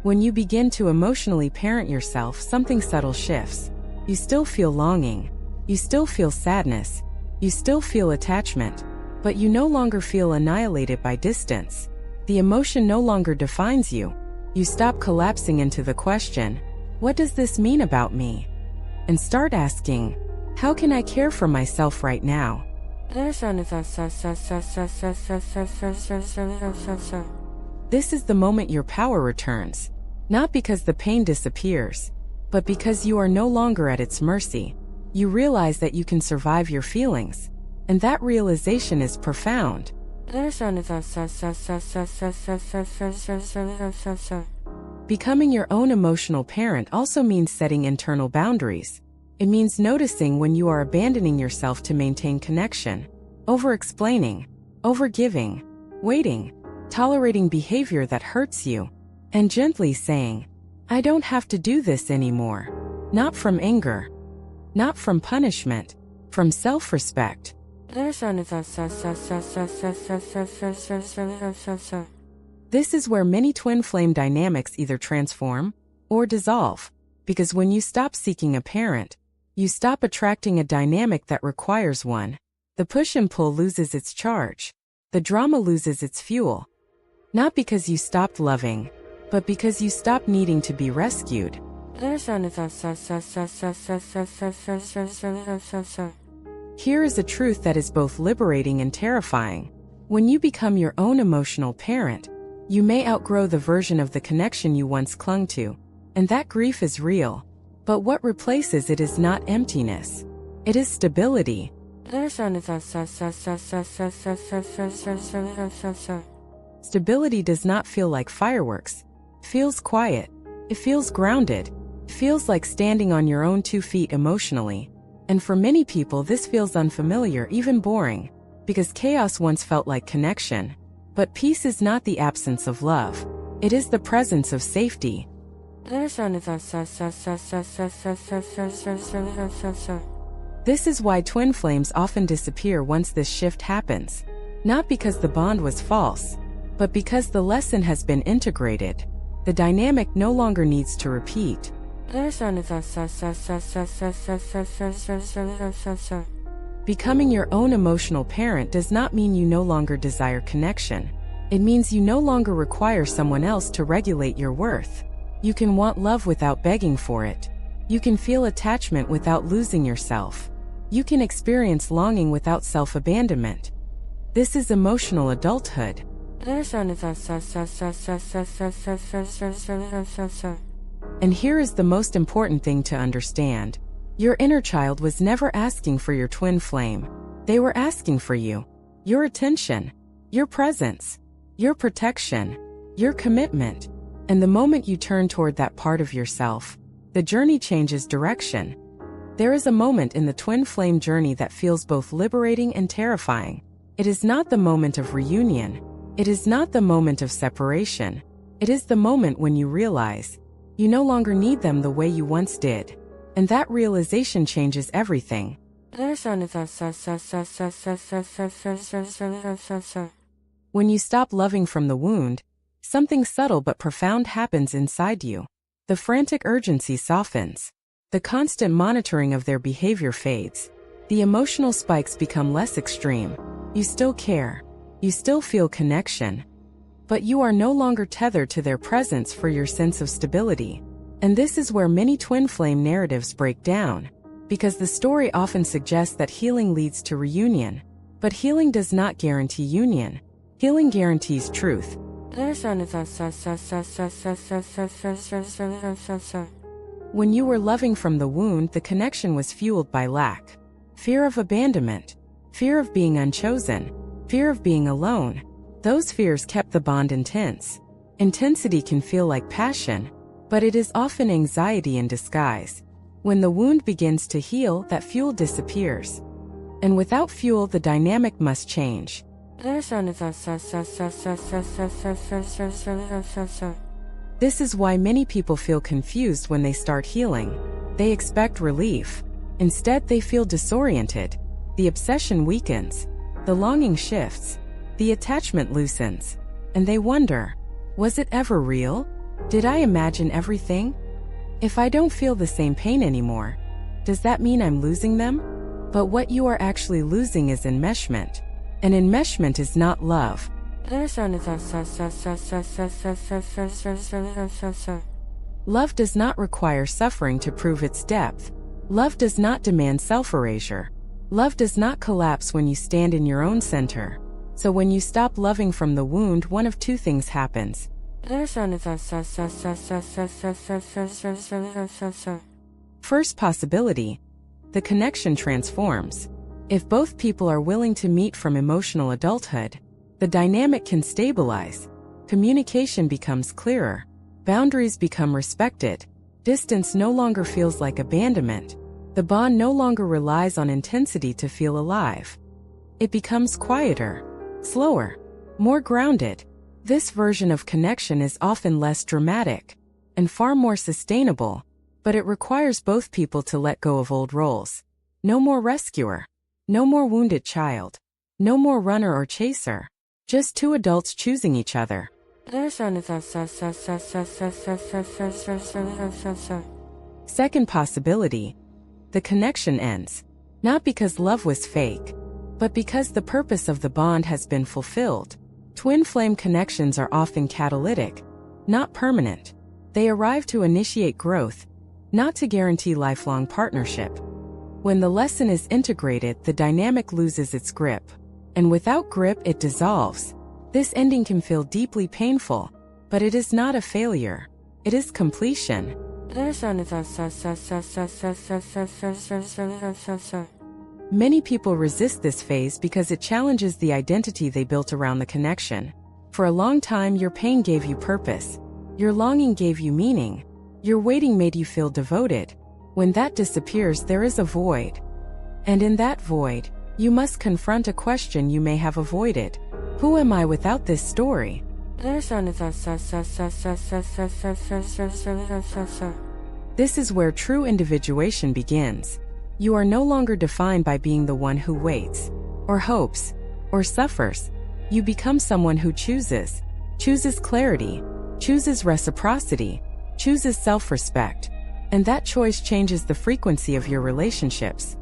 When you begin to emotionally parent yourself, something subtle shifts. You still feel longing. You still feel sadness. You still feel attachment. But you no longer feel annihilated by distance. The emotion no longer defines you. You stop collapsing into the question, what does this mean about me? And start asking, how can I care for myself right now? This is the moment your power returns. Not because the pain disappears, but because you are no longer at its mercy. You realize that you can survive your feelings. And that realization is profound. Becoming your own emotional parent also means setting internal boundaries. It means noticing when you are abandoning yourself to maintain connection, over-explaining, over-giving, waiting, tolerating behavior that hurts you, and gently saying, I don't have to do this anymore. Not from anger. Not from punishment. from self-respect. This is where many twin flame dynamics either transform or dissolve, because when you stop seeking a parent, you stop attracting a dynamic that requires one. The push and pull loses its charge. The drama loses its fuel. Not because you stopped loving, but because you stopped needing to be rescued. Here is a truth that is both liberating and terrifying. When you become your own emotional parent, you may outgrow the version of the connection you once clung to, and that grief is real. But what replaces it is not emptiness. It is stability. Stability does not feel like fireworks. It feels quiet. It feels grounded. It feels like standing on your own 2 feet emotionally. And for many people this feels unfamiliar, even boring, because chaos once felt like connection. But peace is not the absence of love. It is the presence of safety. This is why twin flames often disappear once this shift happens. Not because the bond was false, but because the lesson has been integrated. The dynamic no longer needs to repeat. Becoming your own emotional parent does not mean you no longer desire connection. It means you no longer require someone else to regulate your worth. You can want love without begging for it. You can feel attachment without losing yourself. You can experience longing without self-abandonment. This is emotional adulthood. And here is the most important thing to understand. Your inner child was never asking for your twin flame. They were asking for you. Your attention. Your presence. Your protection. Your commitment. And the moment you turn toward that part of yourself, the journey changes direction. There is a moment in the twin flame journey that feels both liberating and terrifying. It is not the moment of reunion. It is not the moment of separation. It is the moment when you realize you no longer need them the way you once did. And that realization changes everything. When you stop loving from the wound, something subtle but profound happens inside you. The frantic urgency softens. The constant monitoring of their behavior fades. The emotional spikes become less extreme. You still care. You still feel connection. But you are no longer tethered to their presence for your sense of stability. And this is where many twin flame narratives break down. Because the story often suggests that healing leads to reunion. But healing does not guarantee union. Healing guarantees truth. When you were loving from the wound, the connection was fueled by lack. Fear of abandonment. Fear of being unchosen. Fear of being alone. Those fears kept the bond intense. Intensity can feel like passion, but it is often anxiety in disguise. When the wound begins to heal, that fuel disappears. And without fuel, the dynamic must change. This is why many people feel confused when they start healing. They expect relief. Instead, they feel disoriented. The obsession weakens. The longing shifts. The attachment loosens. And they wonder, was it ever real? Did I imagine everything? If I don't feel the same pain anymore, does that mean I'm losing them? But what you are actually losing is enmeshment. And enmeshment is not love. Love does not require suffering to prove its depth. Love does not demand self-erasure. Love does not collapse when you stand in your own center. So when you stop loving from the wound, one of two things happens. First possibility, the connection transforms. If both people are willing to meet from emotional adulthood, the dynamic can stabilize. Communication becomes clearer. Boundaries become respected. Distance no longer feels like abandonment. The bond no longer relies on intensity to feel alive. It becomes quieter, slower, more grounded. This version of connection is often less dramatic and far more sustainable, but it requires both people to let go of old roles. No more rescuer. No more wounded child. No more runner or chaser. Just two adults choosing each other. Second possibility. The connection ends. Not because love was fake, but because the purpose of the bond has been fulfilled. Twin flame connections are often catalytic, not permanent. They arrive to initiate growth, not to guarantee lifelong partnership. When the lesson is integrated, the dynamic loses its grip. And without grip, it dissolves. This ending can feel deeply painful, but it is not a failure. It is completion. Many people resist this phase because it challenges the identity they built around the connection. For a long time, your pain gave you purpose. Your longing gave you meaning. Your waiting made you feel devoted. When that disappears, there is a void. And in that void, you must confront a question you may have avoided. Who am I without this story? This is where true individuation begins. You are no longer defined by being the one who waits, or hopes, or suffers. You become someone who chooses clarity, chooses reciprocity, chooses self-respect. And that choice changes the frequency of your relationships.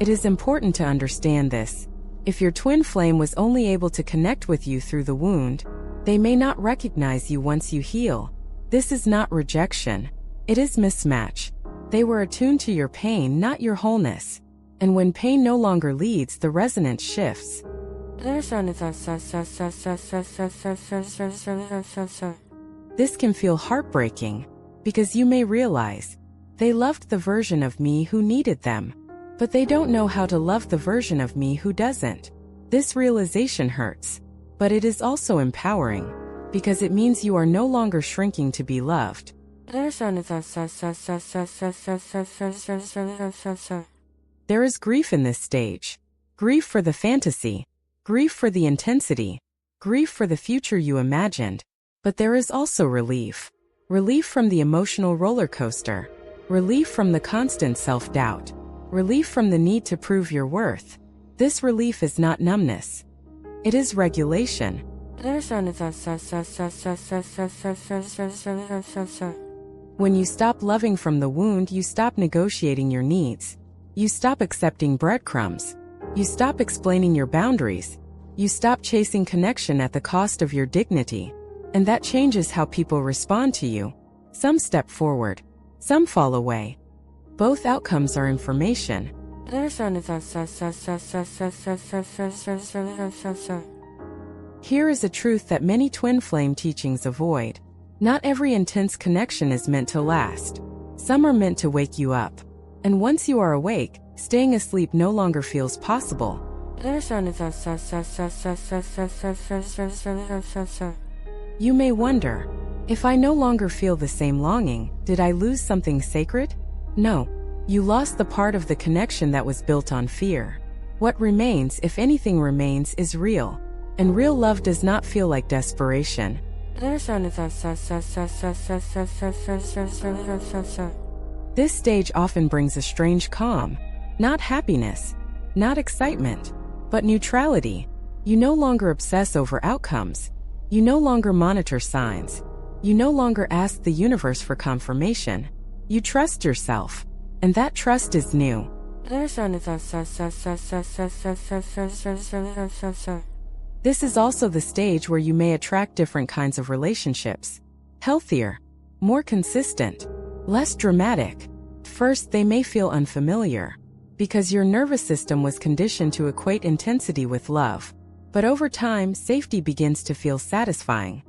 It is important to understand this. If your twin flame was only able to connect with you through the wound, they may not recognize you once you heal. This is not rejection. It is mismatch. They were attuned to your pain, not your wholeness. And when pain no longer leads, the resonance shifts. This can feel heartbreaking, because you may realize they loved the version of me who needed them, but they don't know how to love the version of me who doesn't. This realization hurts, but it is also empowering, because it means you are no longer shrinking to be loved. There is grief in this stage. Grief for the fantasy. Grief for the intensity. Grief for the future you imagined. But there is also relief. Relief from the emotional roller coaster. Relief from the constant self-doubt. Relief from the need to prove your worth. This relief is not numbness. It is regulation. When you stop loving from the wound, you stop negotiating your needs. You stop accepting breadcrumbs. You stop explaining your boundaries. You stop chasing connection at the cost of your dignity. And that changes how people respond to you. Some step forward. Some fall away. Both outcomes are information. Here is a truth that many twin flame teachings avoid. Not every intense connection is meant to last. Some are meant to wake you up. And once you are awake, staying asleep no longer feels possible. You may wonder, if I no longer feel the same longing, did I lose something sacred? No. You lost the part of the connection that was built on fear. What remains, if anything remains, is real. And real love does not feel like desperation. This stage often brings a strange calm. Not happiness, not excitement, but neutrality. You no longer obsess over outcomes. You no longer monitor signs. You no longer ask the universe for confirmation. You trust yourself. And that trust is new. This is also the stage where you may attract different kinds of relationships. Healthier, more consistent, less dramatic. First, they may feel unfamiliar, because your nervous system was conditioned to equate intensity with love. But over time, safety begins to feel satisfying.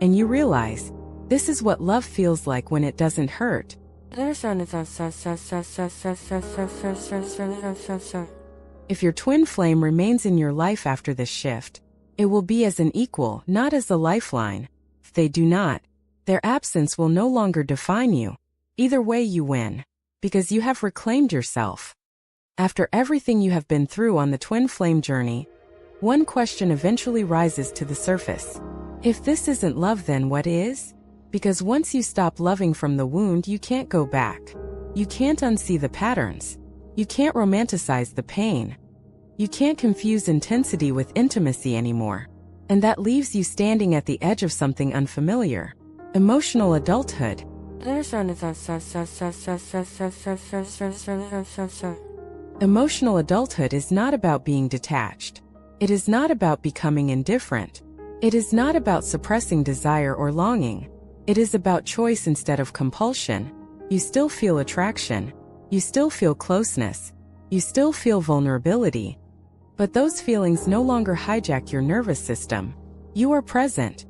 And you realize, this is what love feels like when it doesn't hurt. If your twin flame remains in your life after this shift, it will be as an equal, not as a lifeline. If they do not, their absence will no longer define you. Either way you win, because you have reclaimed yourself. After everything you have been through on the twin flame journey, one question eventually rises to the surface. If this isn't love, then what is? Because once you stop loving from the wound, you can't go back. You can't unsee the patterns. You can't romanticize the pain. You can't confuse intensity with intimacy anymore. And that leaves you standing at the edge of something unfamiliar. Emotional adulthood. Emotional adulthood is not about being detached. It is not about becoming indifferent. It is not about suppressing desire or longing. It is about choice instead of compulsion. You still feel attraction. You still feel closeness. You still feel vulnerability. But those feelings no longer hijack your nervous system. You are present.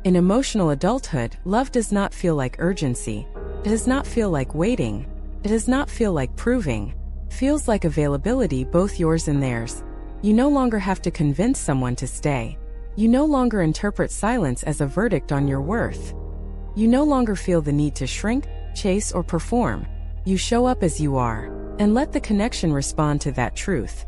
In emotional adulthood, love does not feel like urgency. It does not feel like waiting. It does not feel like proving. It feels like availability, both yours and theirs. You no longer have to convince someone to stay. You no longer interpret silence as a verdict on your worth. You no longer feel the need to shrink, chase, or perform. You show up as you are, and let the connection respond to that truth.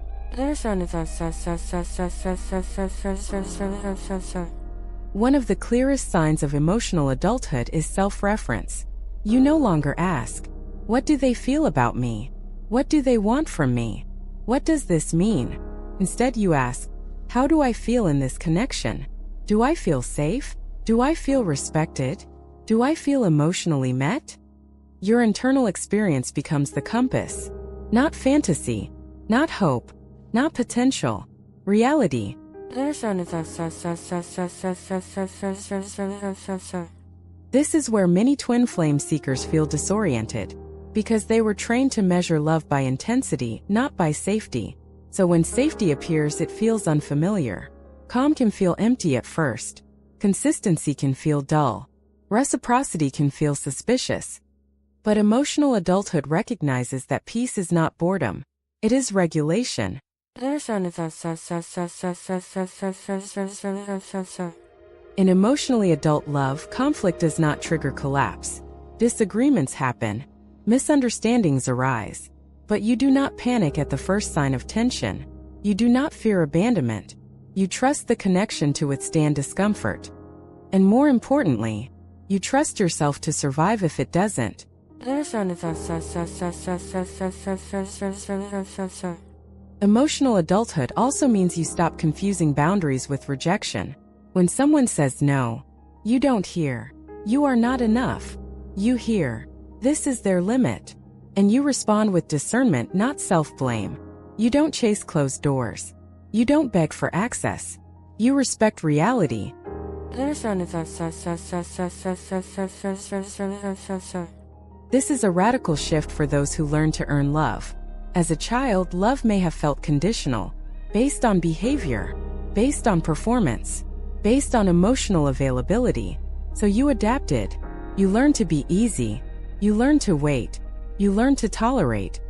One of the clearest signs of emotional adulthood is self-reference. You no longer ask, "What do they feel about me? What do they want from me? What does this mean?" Instead you ask, "How do I feel in this connection? Do I feel safe? Do I feel respected? Do I feel emotionally met?" Your internal experience becomes the compass. Not fantasy, not hope, not potential. Reality. This is where many twin flame seekers feel disoriented, because they were trained to measure love by intensity, not by safety. So when safety appears, it feels unfamiliar. Calm can feel empty at first. Consistency can feel dull. Reciprocity can feel suspicious. But emotional adulthood recognizes that peace is not boredom. It is regulation. In emotionally adult love, conflict does not trigger collapse. Disagreements happen. Misunderstandings arise. But you do not panic at the first sign of tension. You do not fear abandonment. You trust the connection to withstand discomfort. And more importantly, you trust yourself to survive if it doesn't. Emotional adulthood also means you stop confusing boundaries with rejection. When someone says no, you don't hear, "You are not enough." You hear, "This is their limit." And you respond with discernment, not self-blame. You don't chase closed doors. You don't beg for access. You respect reality. This is a radical shift for those who learn to earn love. As a child, love may have felt conditional, based on behavior, based on performance, based on emotional availability. So you adapted. You learned to be easy. You learned to wait. You learned to tolerate.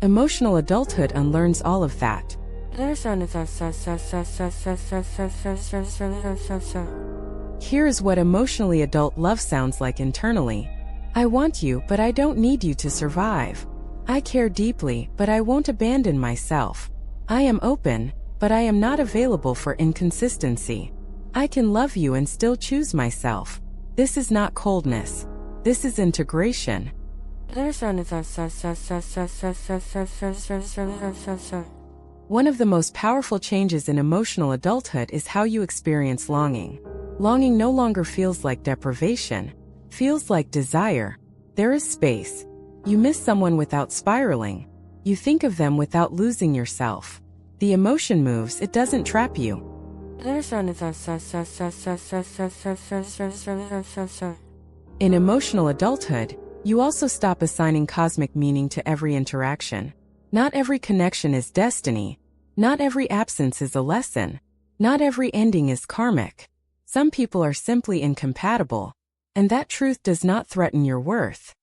Emotional adulthood unlearns all of that. Here is what emotionally adult love sounds like internally. I want you, but I don't need you to survive. I care deeply, but I won't abandon myself. I am open, but I am not available for inconsistency. I can love you and still choose myself. This is not coldness. This is integration. One of the most powerful changes in emotional adulthood is how you experience longing. Longing no longer feels like deprivation. Feels like desire. There is space. You miss someone without spiraling. You think of them without losing yourself. The emotion moves, it doesn't trap you. In emotional adulthood, you also stop assigning cosmic meaning to every interaction. Not every connection is destiny. Not every absence is a lesson. Not every ending is karmic. Some people are simply incompatible. And that truth does not threaten your worth.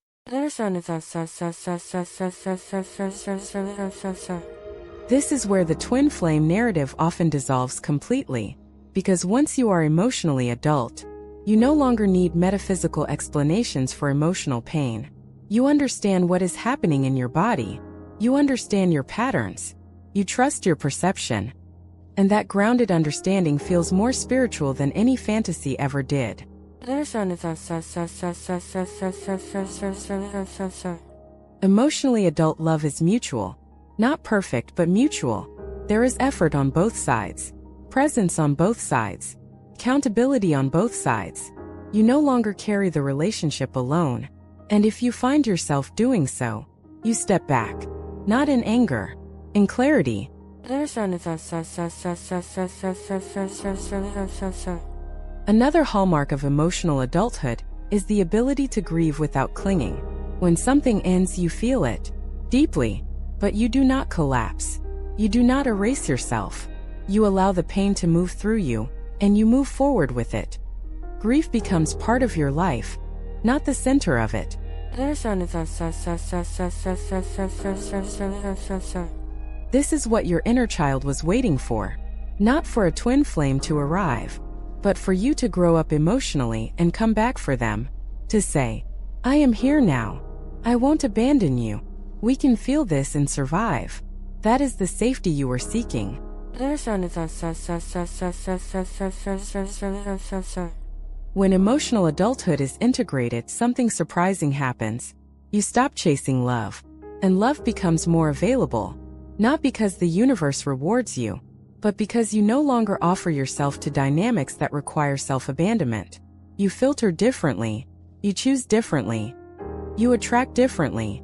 This is where the twin flame narrative often dissolves completely. Because once you are emotionally adult, you no longer need metaphysical explanations for emotional pain. You understand what is happening in your body. You understand your patterns. You trust your perception. And that grounded understanding feels more spiritual than any fantasy ever did. Emotionally adult love is mutual. Not perfect, but mutual. There is effort on both sides, presence on both sides, accountability on both sides. You no longer carry the relationship alone. And if you find yourself doing so, you step back. Not in anger, in clarity. Another hallmark of emotional adulthood is the ability to grieve without clinging. When something ends, you feel it deeply, but you do not collapse. You do not erase yourself. You allow the pain to move through you, and you move forward with it. Grief becomes part of your life, not the center of it. This is what your inner child was waiting for. Not for a twin flame to arrive, but for you to grow up emotionally and come back for them. To say, I am here now. I won't abandon you. We can feel this and survive. That is the safety you were seeking. When emotional adulthood is integrated, something surprising happens. You stop chasing love, and love becomes more available. Not because the universe rewards you, but because you no longer offer yourself to dynamics that require self-abandonment. You filter differently. You choose differently. You attract differently.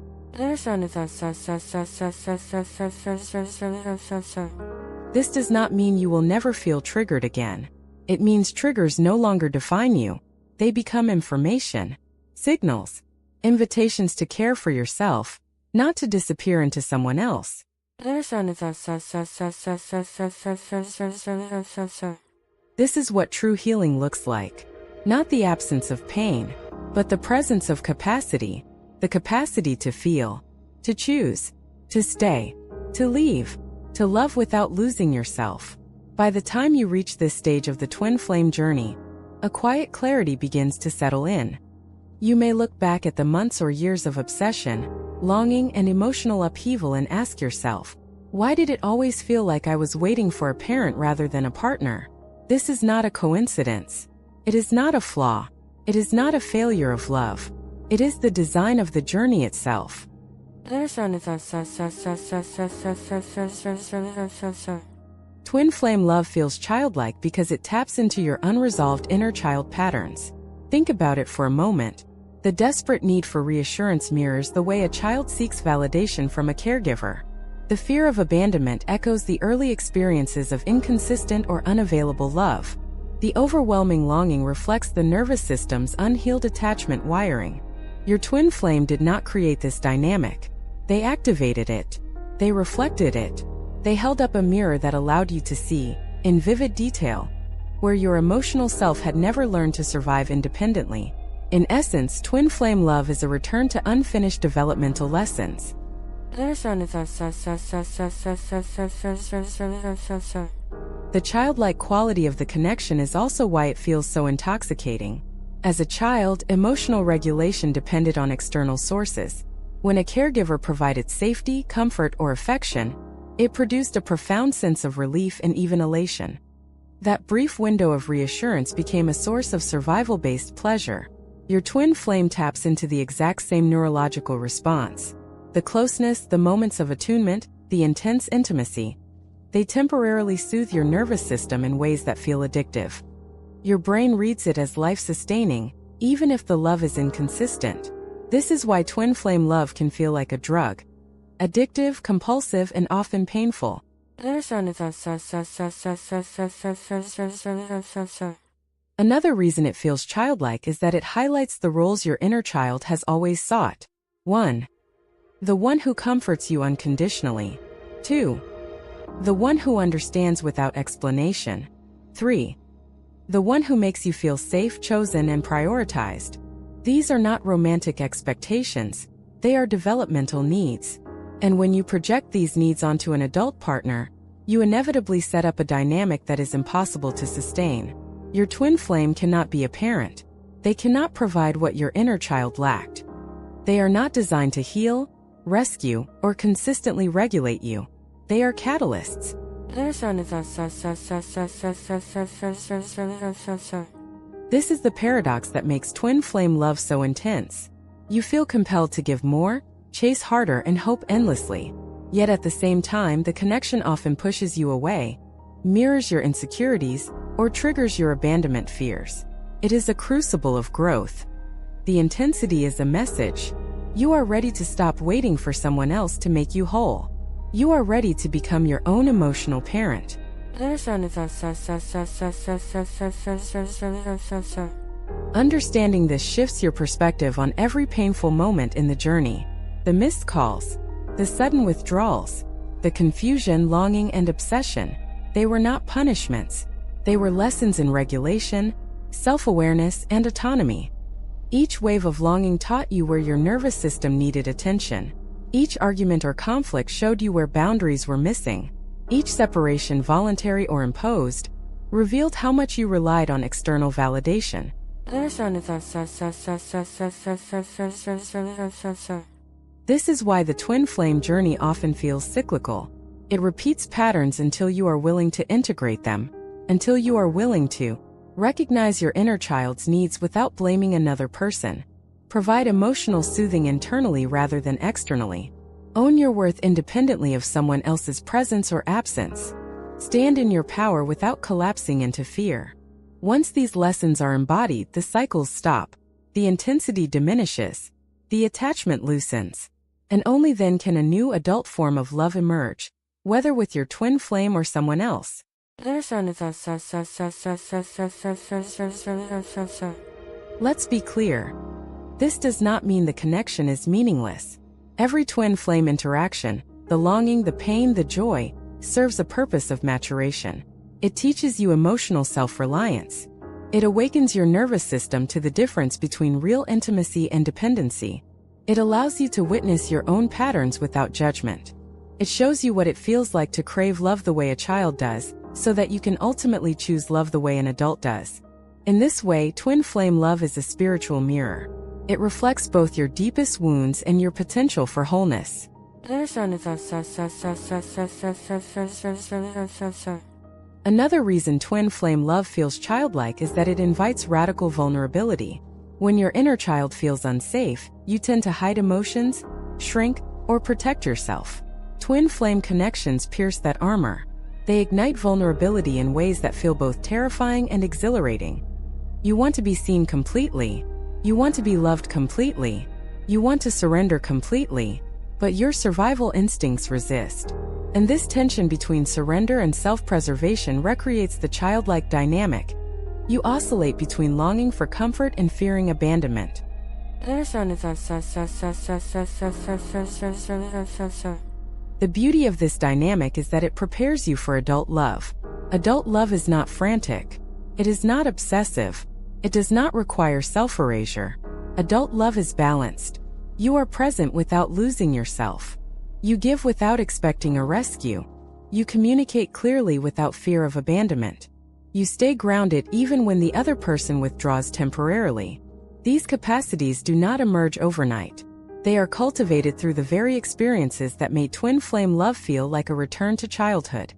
This does not mean you will never feel triggered again. It means triggers no longer define you. They become information, signals, invitations to care for yourself, not to disappear into someone else. This is what true healing looks like. Not the absence of pain, but the presence of capacity. The capacity to feel, to choose, to stay, to leave, to love without losing yourself. By the time you reach this stage of the twin flame journey, a quiet clarity begins to settle in. You may look back at the months or years of obsession, longing, and emotional upheaval and ask yourself, why did it always feel like I was waiting for a parent rather than a partner? This is not a coincidence. It is not a flaw. It is not a failure of love. It is the design of the journey itself. Twin flame love feels childlike because it taps into your unresolved inner child patterns. Think about it for a moment. The desperate need for reassurance mirrors the way a child seeks validation from a caregiver. The fear of abandonment echoes the early experiences of inconsistent or unavailable love. The overwhelming longing reflects the nervous system's unhealed attachment wiring. Your twin flame did not create this dynamic. They activated it. They reflected it. They held up a mirror that allowed you to see, in vivid detail, where your emotional self had never learned to survive independently. In essence, twin flame love is a return to unfinished developmental lessons. The childlike quality of the connection is also why it feels so intoxicating. As a child, emotional regulation depended on external sources. When a caregiver provided safety, comfort, or affection, it produced a profound sense of relief and even elation. That brief window of reassurance became a source of survival-based pleasure. Your twin flame taps into the exact same neurological response. The closeness, the moments of attunement, the intense intimacy. They temporarily soothe your nervous system in ways that feel addictive. Your brain reads it as life-sustaining, even if the love is inconsistent. This is why twin flame love can feel like a drug. Addictive, compulsive, and often painful. Another reason it feels childlike is that it highlights the roles your inner child has always sought. 1. The one who comforts you unconditionally. 2. The one who understands without explanation. 3. The one who makes you feel safe, chosen, and prioritized. These are not romantic expectations. They are developmental needs. And when you project these needs onto an adult partner, you inevitably set up a dynamic that is impossible to sustain. Your twin flame cannot be a parent. They cannot provide what your inner child lacked. They are not designed to heal, rescue, or consistently regulate you. They are catalysts. This is the paradox that makes twin flame love so intense. You feel compelled to give more, chase harder, and hope endlessly. Yet at the same time, the connection often pushes you away, mirrors your insecurities, or triggers your abandonment fears. It is a crucible of growth. The intensity is a message. You are ready to stop waiting for someone else to make you whole. You are ready to become your own emotional parent. Understanding this shifts your perspective on every painful moment in the journey. The missed calls, the sudden withdrawals, the confusion, longing, and obsession. They were not punishments. They were lessons in regulation, self-awareness, and autonomy. Each wave of longing taught you where your nervous system needed attention. Each argument or conflict showed you where boundaries were missing. Each separation, voluntary or imposed, revealed how much you relied on external validation. This is why the twin flame journey often feels cyclical. It repeats patterns until you are willing to integrate them, until you are willing to recognize your inner child's needs without blaming another person. Provide emotional soothing internally rather than externally. Own your worth independently of someone else's presence or absence. Stand in your power without collapsing into fear. Once these lessons are embodied, the cycles stop, the intensity diminishes, the attachment loosens, and only then can a new adult form of love emerge, whether with your twin flame or someone else. Let's be clear. This does not mean the connection is meaningless. Every twin flame interaction, the longing, the pain, the joy, serves a purpose of maturation. It teaches you emotional self-reliance. It awakens your nervous system to the difference between real intimacy and dependency. It allows you to witness your own patterns without judgment. It shows you what it feels like to crave love the way a child does, so that you can ultimately choose love the way an adult does. In this way, twin flame love is a spiritual mirror. It reflects both your deepest wounds and your potential for wholeness. Another reason twin flame love feels childlike is that it invites radical vulnerability. When your inner child feels unsafe, you tend to hide emotions, shrink, or protect yourself. Twin flame connections pierce that armor. They ignite vulnerability in ways that feel both terrifying and exhilarating. You want to be seen completely. You want to be loved completely. You want to surrender completely. But your survival instincts resist. And this tension between surrender and self-preservation recreates the childlike dynamic. You oscillate between longing for comfort and fearing abandonment. The beauty of this dynamic is that it prepares you for adult love. Adult love is not frantic. It is not obsessive. It does not require self-erasure. Adult love is balanced. You are present without losing yourself. You give without expecting a rescue. You communicate clearly without fear of abandonment. You stay grounded even when the other person withdraws temporarily. These capacities do not emerge overnight. They are cultivated through the very experiences that made twin flame love feel like a return to childhood.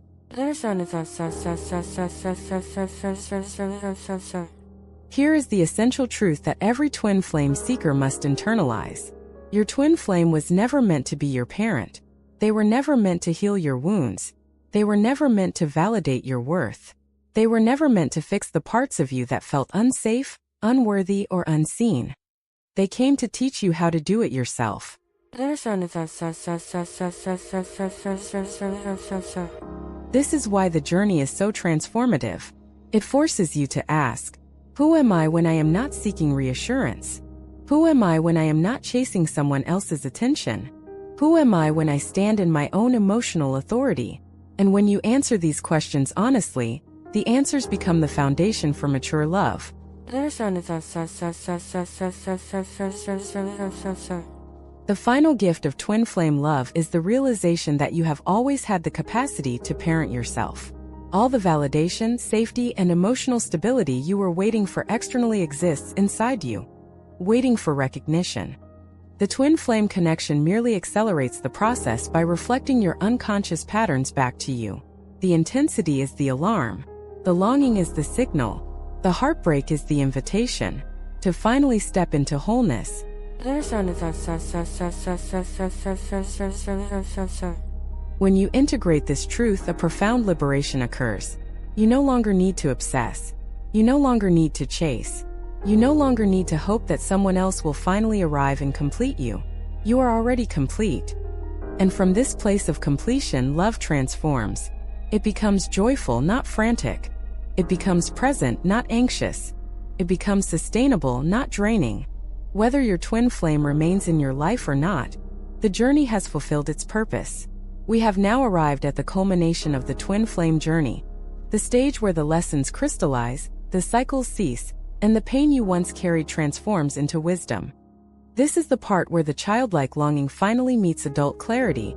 Here is the essential truth that every twin flame seeker must internalize. Your twin flame was never meant to be your parent. They were never meant to heal your wounds. They were never meant to validate your worth. They were never meant to fix the parts of you that felt unsafe, unworthy, or unseen. They came to teach you how to do it yourself. This is why the journey is so transformative. It forces you to ask, who am I when I am not seeking reassurance? Who am I when I am not chasing someone else's attention? Who am I when I stand in my own emotional authority? And when you answer these questions honestly, the answers become the foundation for mature love. The final gift of twin flame love is the realization that you have always had the capacity to parent yourself. All the validation, safety, and emotional stability you were waiting for externally exists inside you, waiting for recognition. The twin flame connection merely accelerates the process by reflecting your unconscious patterns back to you. The intensity is the alarm. The longing is the signal. The heartbreak is the invitation to finally step into wholeness. When you integrate this truth, a profound liberation occurs. You no longer need to obsess. You no longer need to chase. You no longer need to hope that someone else will finally arrive and complete you. You are already complete. And from this place of completion, love transforms. It becomes joyful, not frantic. It becomes present, not anxious. It becomes sustainable, not draining. Whether your twin flame remains in your life or not, the journey has fulfilled its purpose. We have now arrived at the culmination of the twin flame journey, the stage where the lessons crystallize, the cycles cease, and the pain you once carried transforms into wisdom. This is the part where the childlike longing finally meets adult clarity,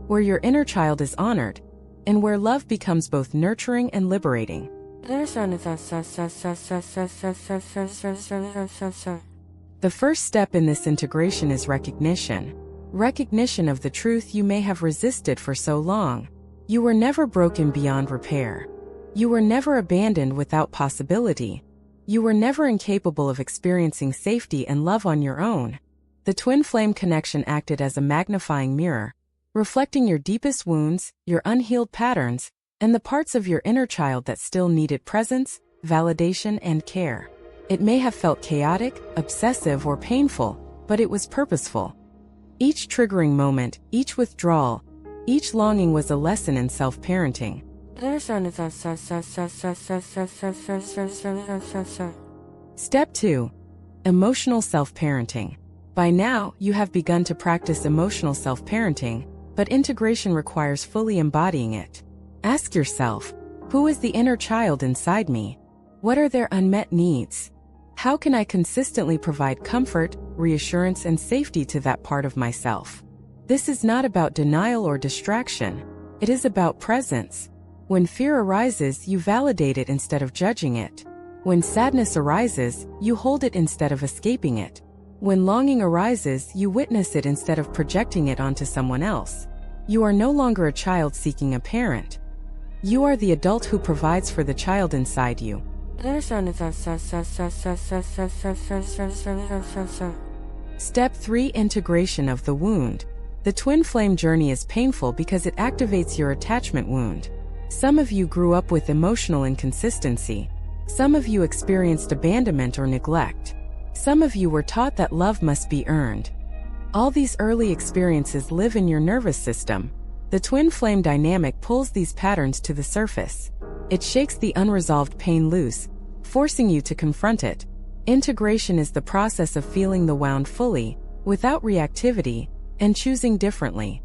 where your inner child is honored, and where love becomes both nurturing and liberating. The first step in this integration is recognition. Recognition of the truth you may have resisted for so long. You were never broken beyond repair. You were never abandoned without possibility. You were never incapable of experiencing safety and love on your own. The twin flame connection acted as a magnifying mirror, reflecting your deepest wounds, your unhealed patterns, and the parts of your inner child that still needed presence, validation, and care. It may have felt chaotic, obsessive, or painful, but it was purposeful. Each triggering moment, each withdrawal, each longing was a lesson in self-parenting. Step 2. Emotional self-parenting. By now, you have begun to practice emotional self-parenting, but integration requires fully embodying it. Ask yourself, who is the inner child inside me? What are their unmet needs? How can I consistently provide comfort, reassurance, and safety to that part of myself? This is not about denial or distraction. It is about presence. When fear arises, you validate it instead of judging it. When sadness arises, you hold it instead of escaping it. When longing arises, you witness it instead of projecting it onto someone else. You are no longer a child seeking a parent. You are the adult who provides for the child inside you. Step 3. Integration of the wound. The twin flame journey is painful because it activates your attachment wound. Some of you grew up with emotional inconsistency. Some of you experienced abandonment or neglect. Some of you were taught that love must be earned. All these early experiences live in your nervous system. The twin flame dynamic pulls these patterns to the surface. It shakes the unresolved pain loose, forcing you to confront it. Integration is the process of feeling the wound fully, without reactivity, and choosing differently.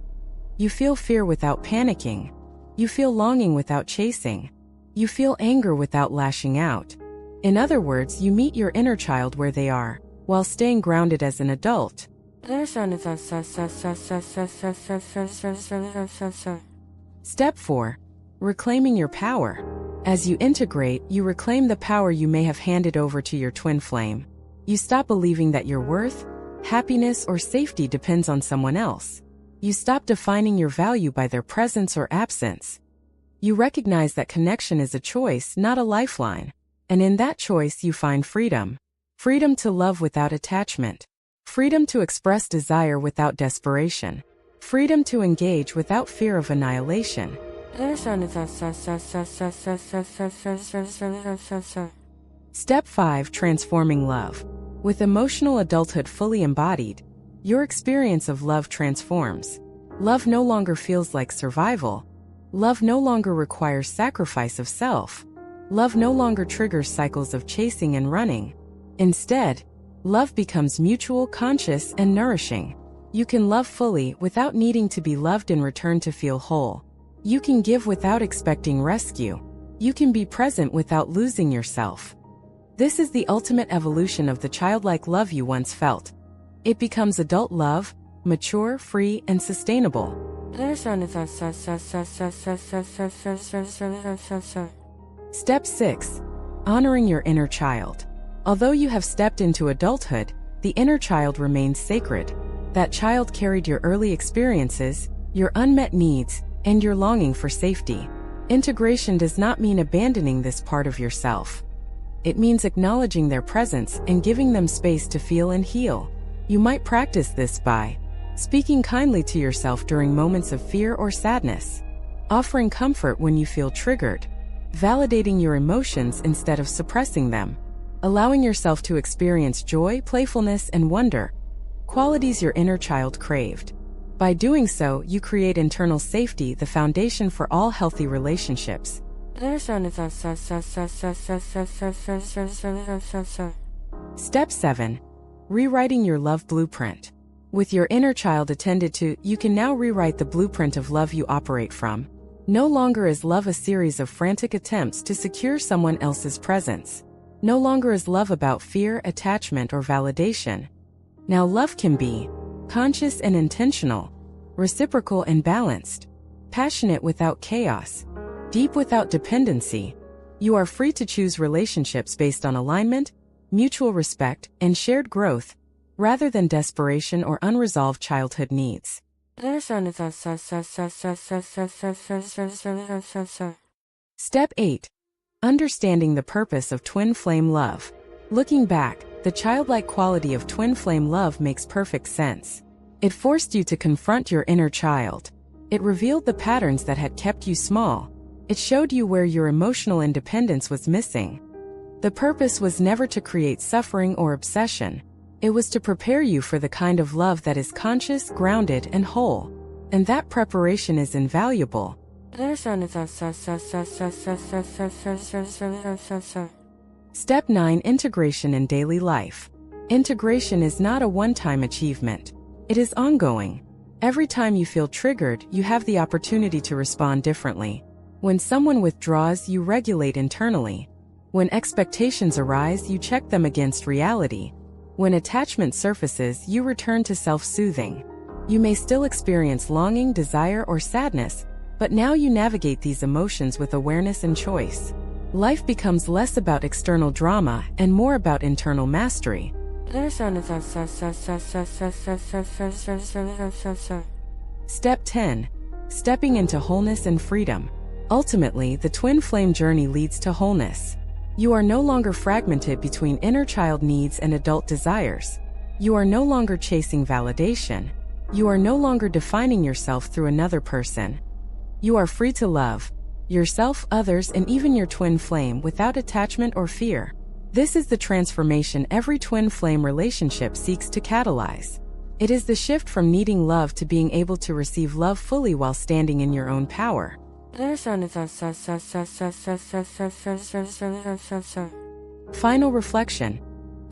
You feel fear without panicking. You feel longing without chasing. You feel anger without lashing out. In other words, you meet your inner child where they are, while staying grounded as an adult. Step 4. Reclaiming your power. As you integrate, you reclaim the power you may have handed over to your twin flame. You stop believing that your worth, happiness, or safety depends on someone else. You stop defining your value by their presence or absence. You recognize that connection is a choice, not a lifeline. And in that choice you find freedom. Freedom to love without attachment. Freedom to express desire without desperation. Freedom to engage without fear of annihilation. Step 5. Transforming love. With emotional adulthood fully embodied, your experience of love transforms. Love no longer feels like survival. Love no longer requires sacrifice of self. Love no longer triggers cycles of chasing and running. Instead, love becomes mutual, conscious, and nourishing. You can love fully without needing to be loved in return to feel whole. You can give without expecting rescue. You can be present without losing yourself. This is the ultimate evolution of the childlike love you once felt. It becomes adult love, mature, free, and sustainable. Step 6. Honoring your inner child. Although you have stepped into adulthood, the inner child remains sacred. That child carried your early experiences, your unmet needs, and your longing for safety. Integration does not mean abandoning this part of yourself. It means acknowledging their presence and giving them space to feel and heal. You might practice this by speaking kindly to yourself during moments of fear or sadness, offering comfort when you feel triggered, validating your emotions instead of suppressing them, allowing yourself to experience joy, playfulness, and wonder, qualities your inner child craved. By doing so, you create internal safety, the foundation for all healthy relationships. Step 7. Rewriting your love blueprint. With your inner child attended to, you can now rewrite the blueprint of love you operate from. No longer is love a series of frantic attempts to secure someone else's presence. No longer is love about fear, attachment, or validation. Now love can be conscious and intentional, reciprocal and balanced, passionate without chaos, deep without dependency. You are free to choose relationships based on alignment, mutual respect, and shared growth, rather than desperation or unresolved childhood needs. Step 8. Understanding the purpose of twin flame love. Looking back, the childlike quality of twin flame love makes perfect sense. It forced you to confront your inner child. It revealed the patterns that had kept you small. It showed you where your emotional independence was missing. The purpose was never to create suffering or obsession. It was to prepare you for the kind of love that is conscious, grounded, and whole. And that preparation is invaluable. Step 9. Integration in daily life. Integration is not a one-time achievement. It is ongoing. Every time you feel triggered, you have the opportunity to respond differently. When someone withdraws, you regulate internally. When expectations arise, you check them against reality. When attachment surfaces, you return to self-soothing. You may still experience longing, desire, or sadness, but now you navigate these emotions with awareness and choice. Life becomes less about external drama and more about internal mastery. Step 10. Stepping into wholeness and freedom. Ultimately, the twin flame journey leads to wholeness. You are no longer fragmented between inner child needs and adult desires. You are no longer chasing validation. You are no longer defining yourself through another person. You are free to love yourself, others, and even your twin flame without attachment or fear. This is the transformation every twin flame relationship seeks to catalyze. It is the shift from needing love to being able to receive love fully while standing in your own power. Final reflection.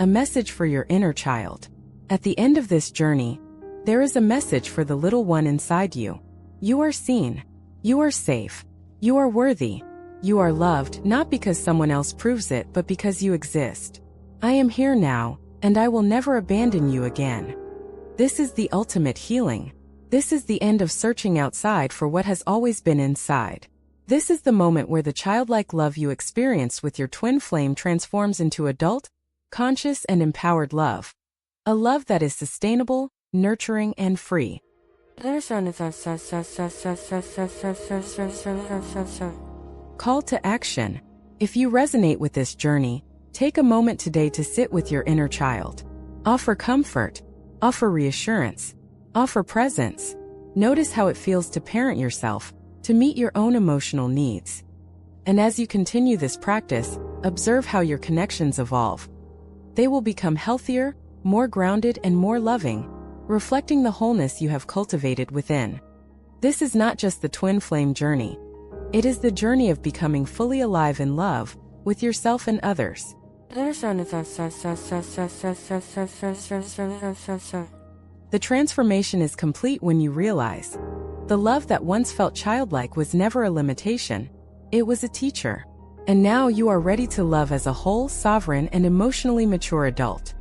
A message for your inner child. At the end of this journey, there is a message for the little one inside you. You are seen. You are safe. You are worthy. You are loved, not because someone else proves it, but because you exist. I am here now, and I will never abandon you again. This is the ultimate healing. This is the end of searching outside for what has always been inside. This is the moment where the childlike love you experienced with your twin flame transforms into adult, conscious, and empowered love. A love that is sustainable, nurturing, and free. Call to action. If you resonate with this journey, take a moment today to sit with your inner child. Offer comfort. Offer reassurance. Offer presence. Notice how it feels to parent yourself, to meet your own emotional needs. And as you continue this practice, observe how your connections evolve. They will become healthier, more grounded, and more loving, reflecting the wholeness you have cultivated within. This is not just the twin flame journey. It is the journey of becoming fully alive in love, with yourself and others. The transformation is complete when you realize the love that once felt childlike was never a limitation. It was a teacher. And now you are ready to love as a whole, sovereign, and emotionally mature adult.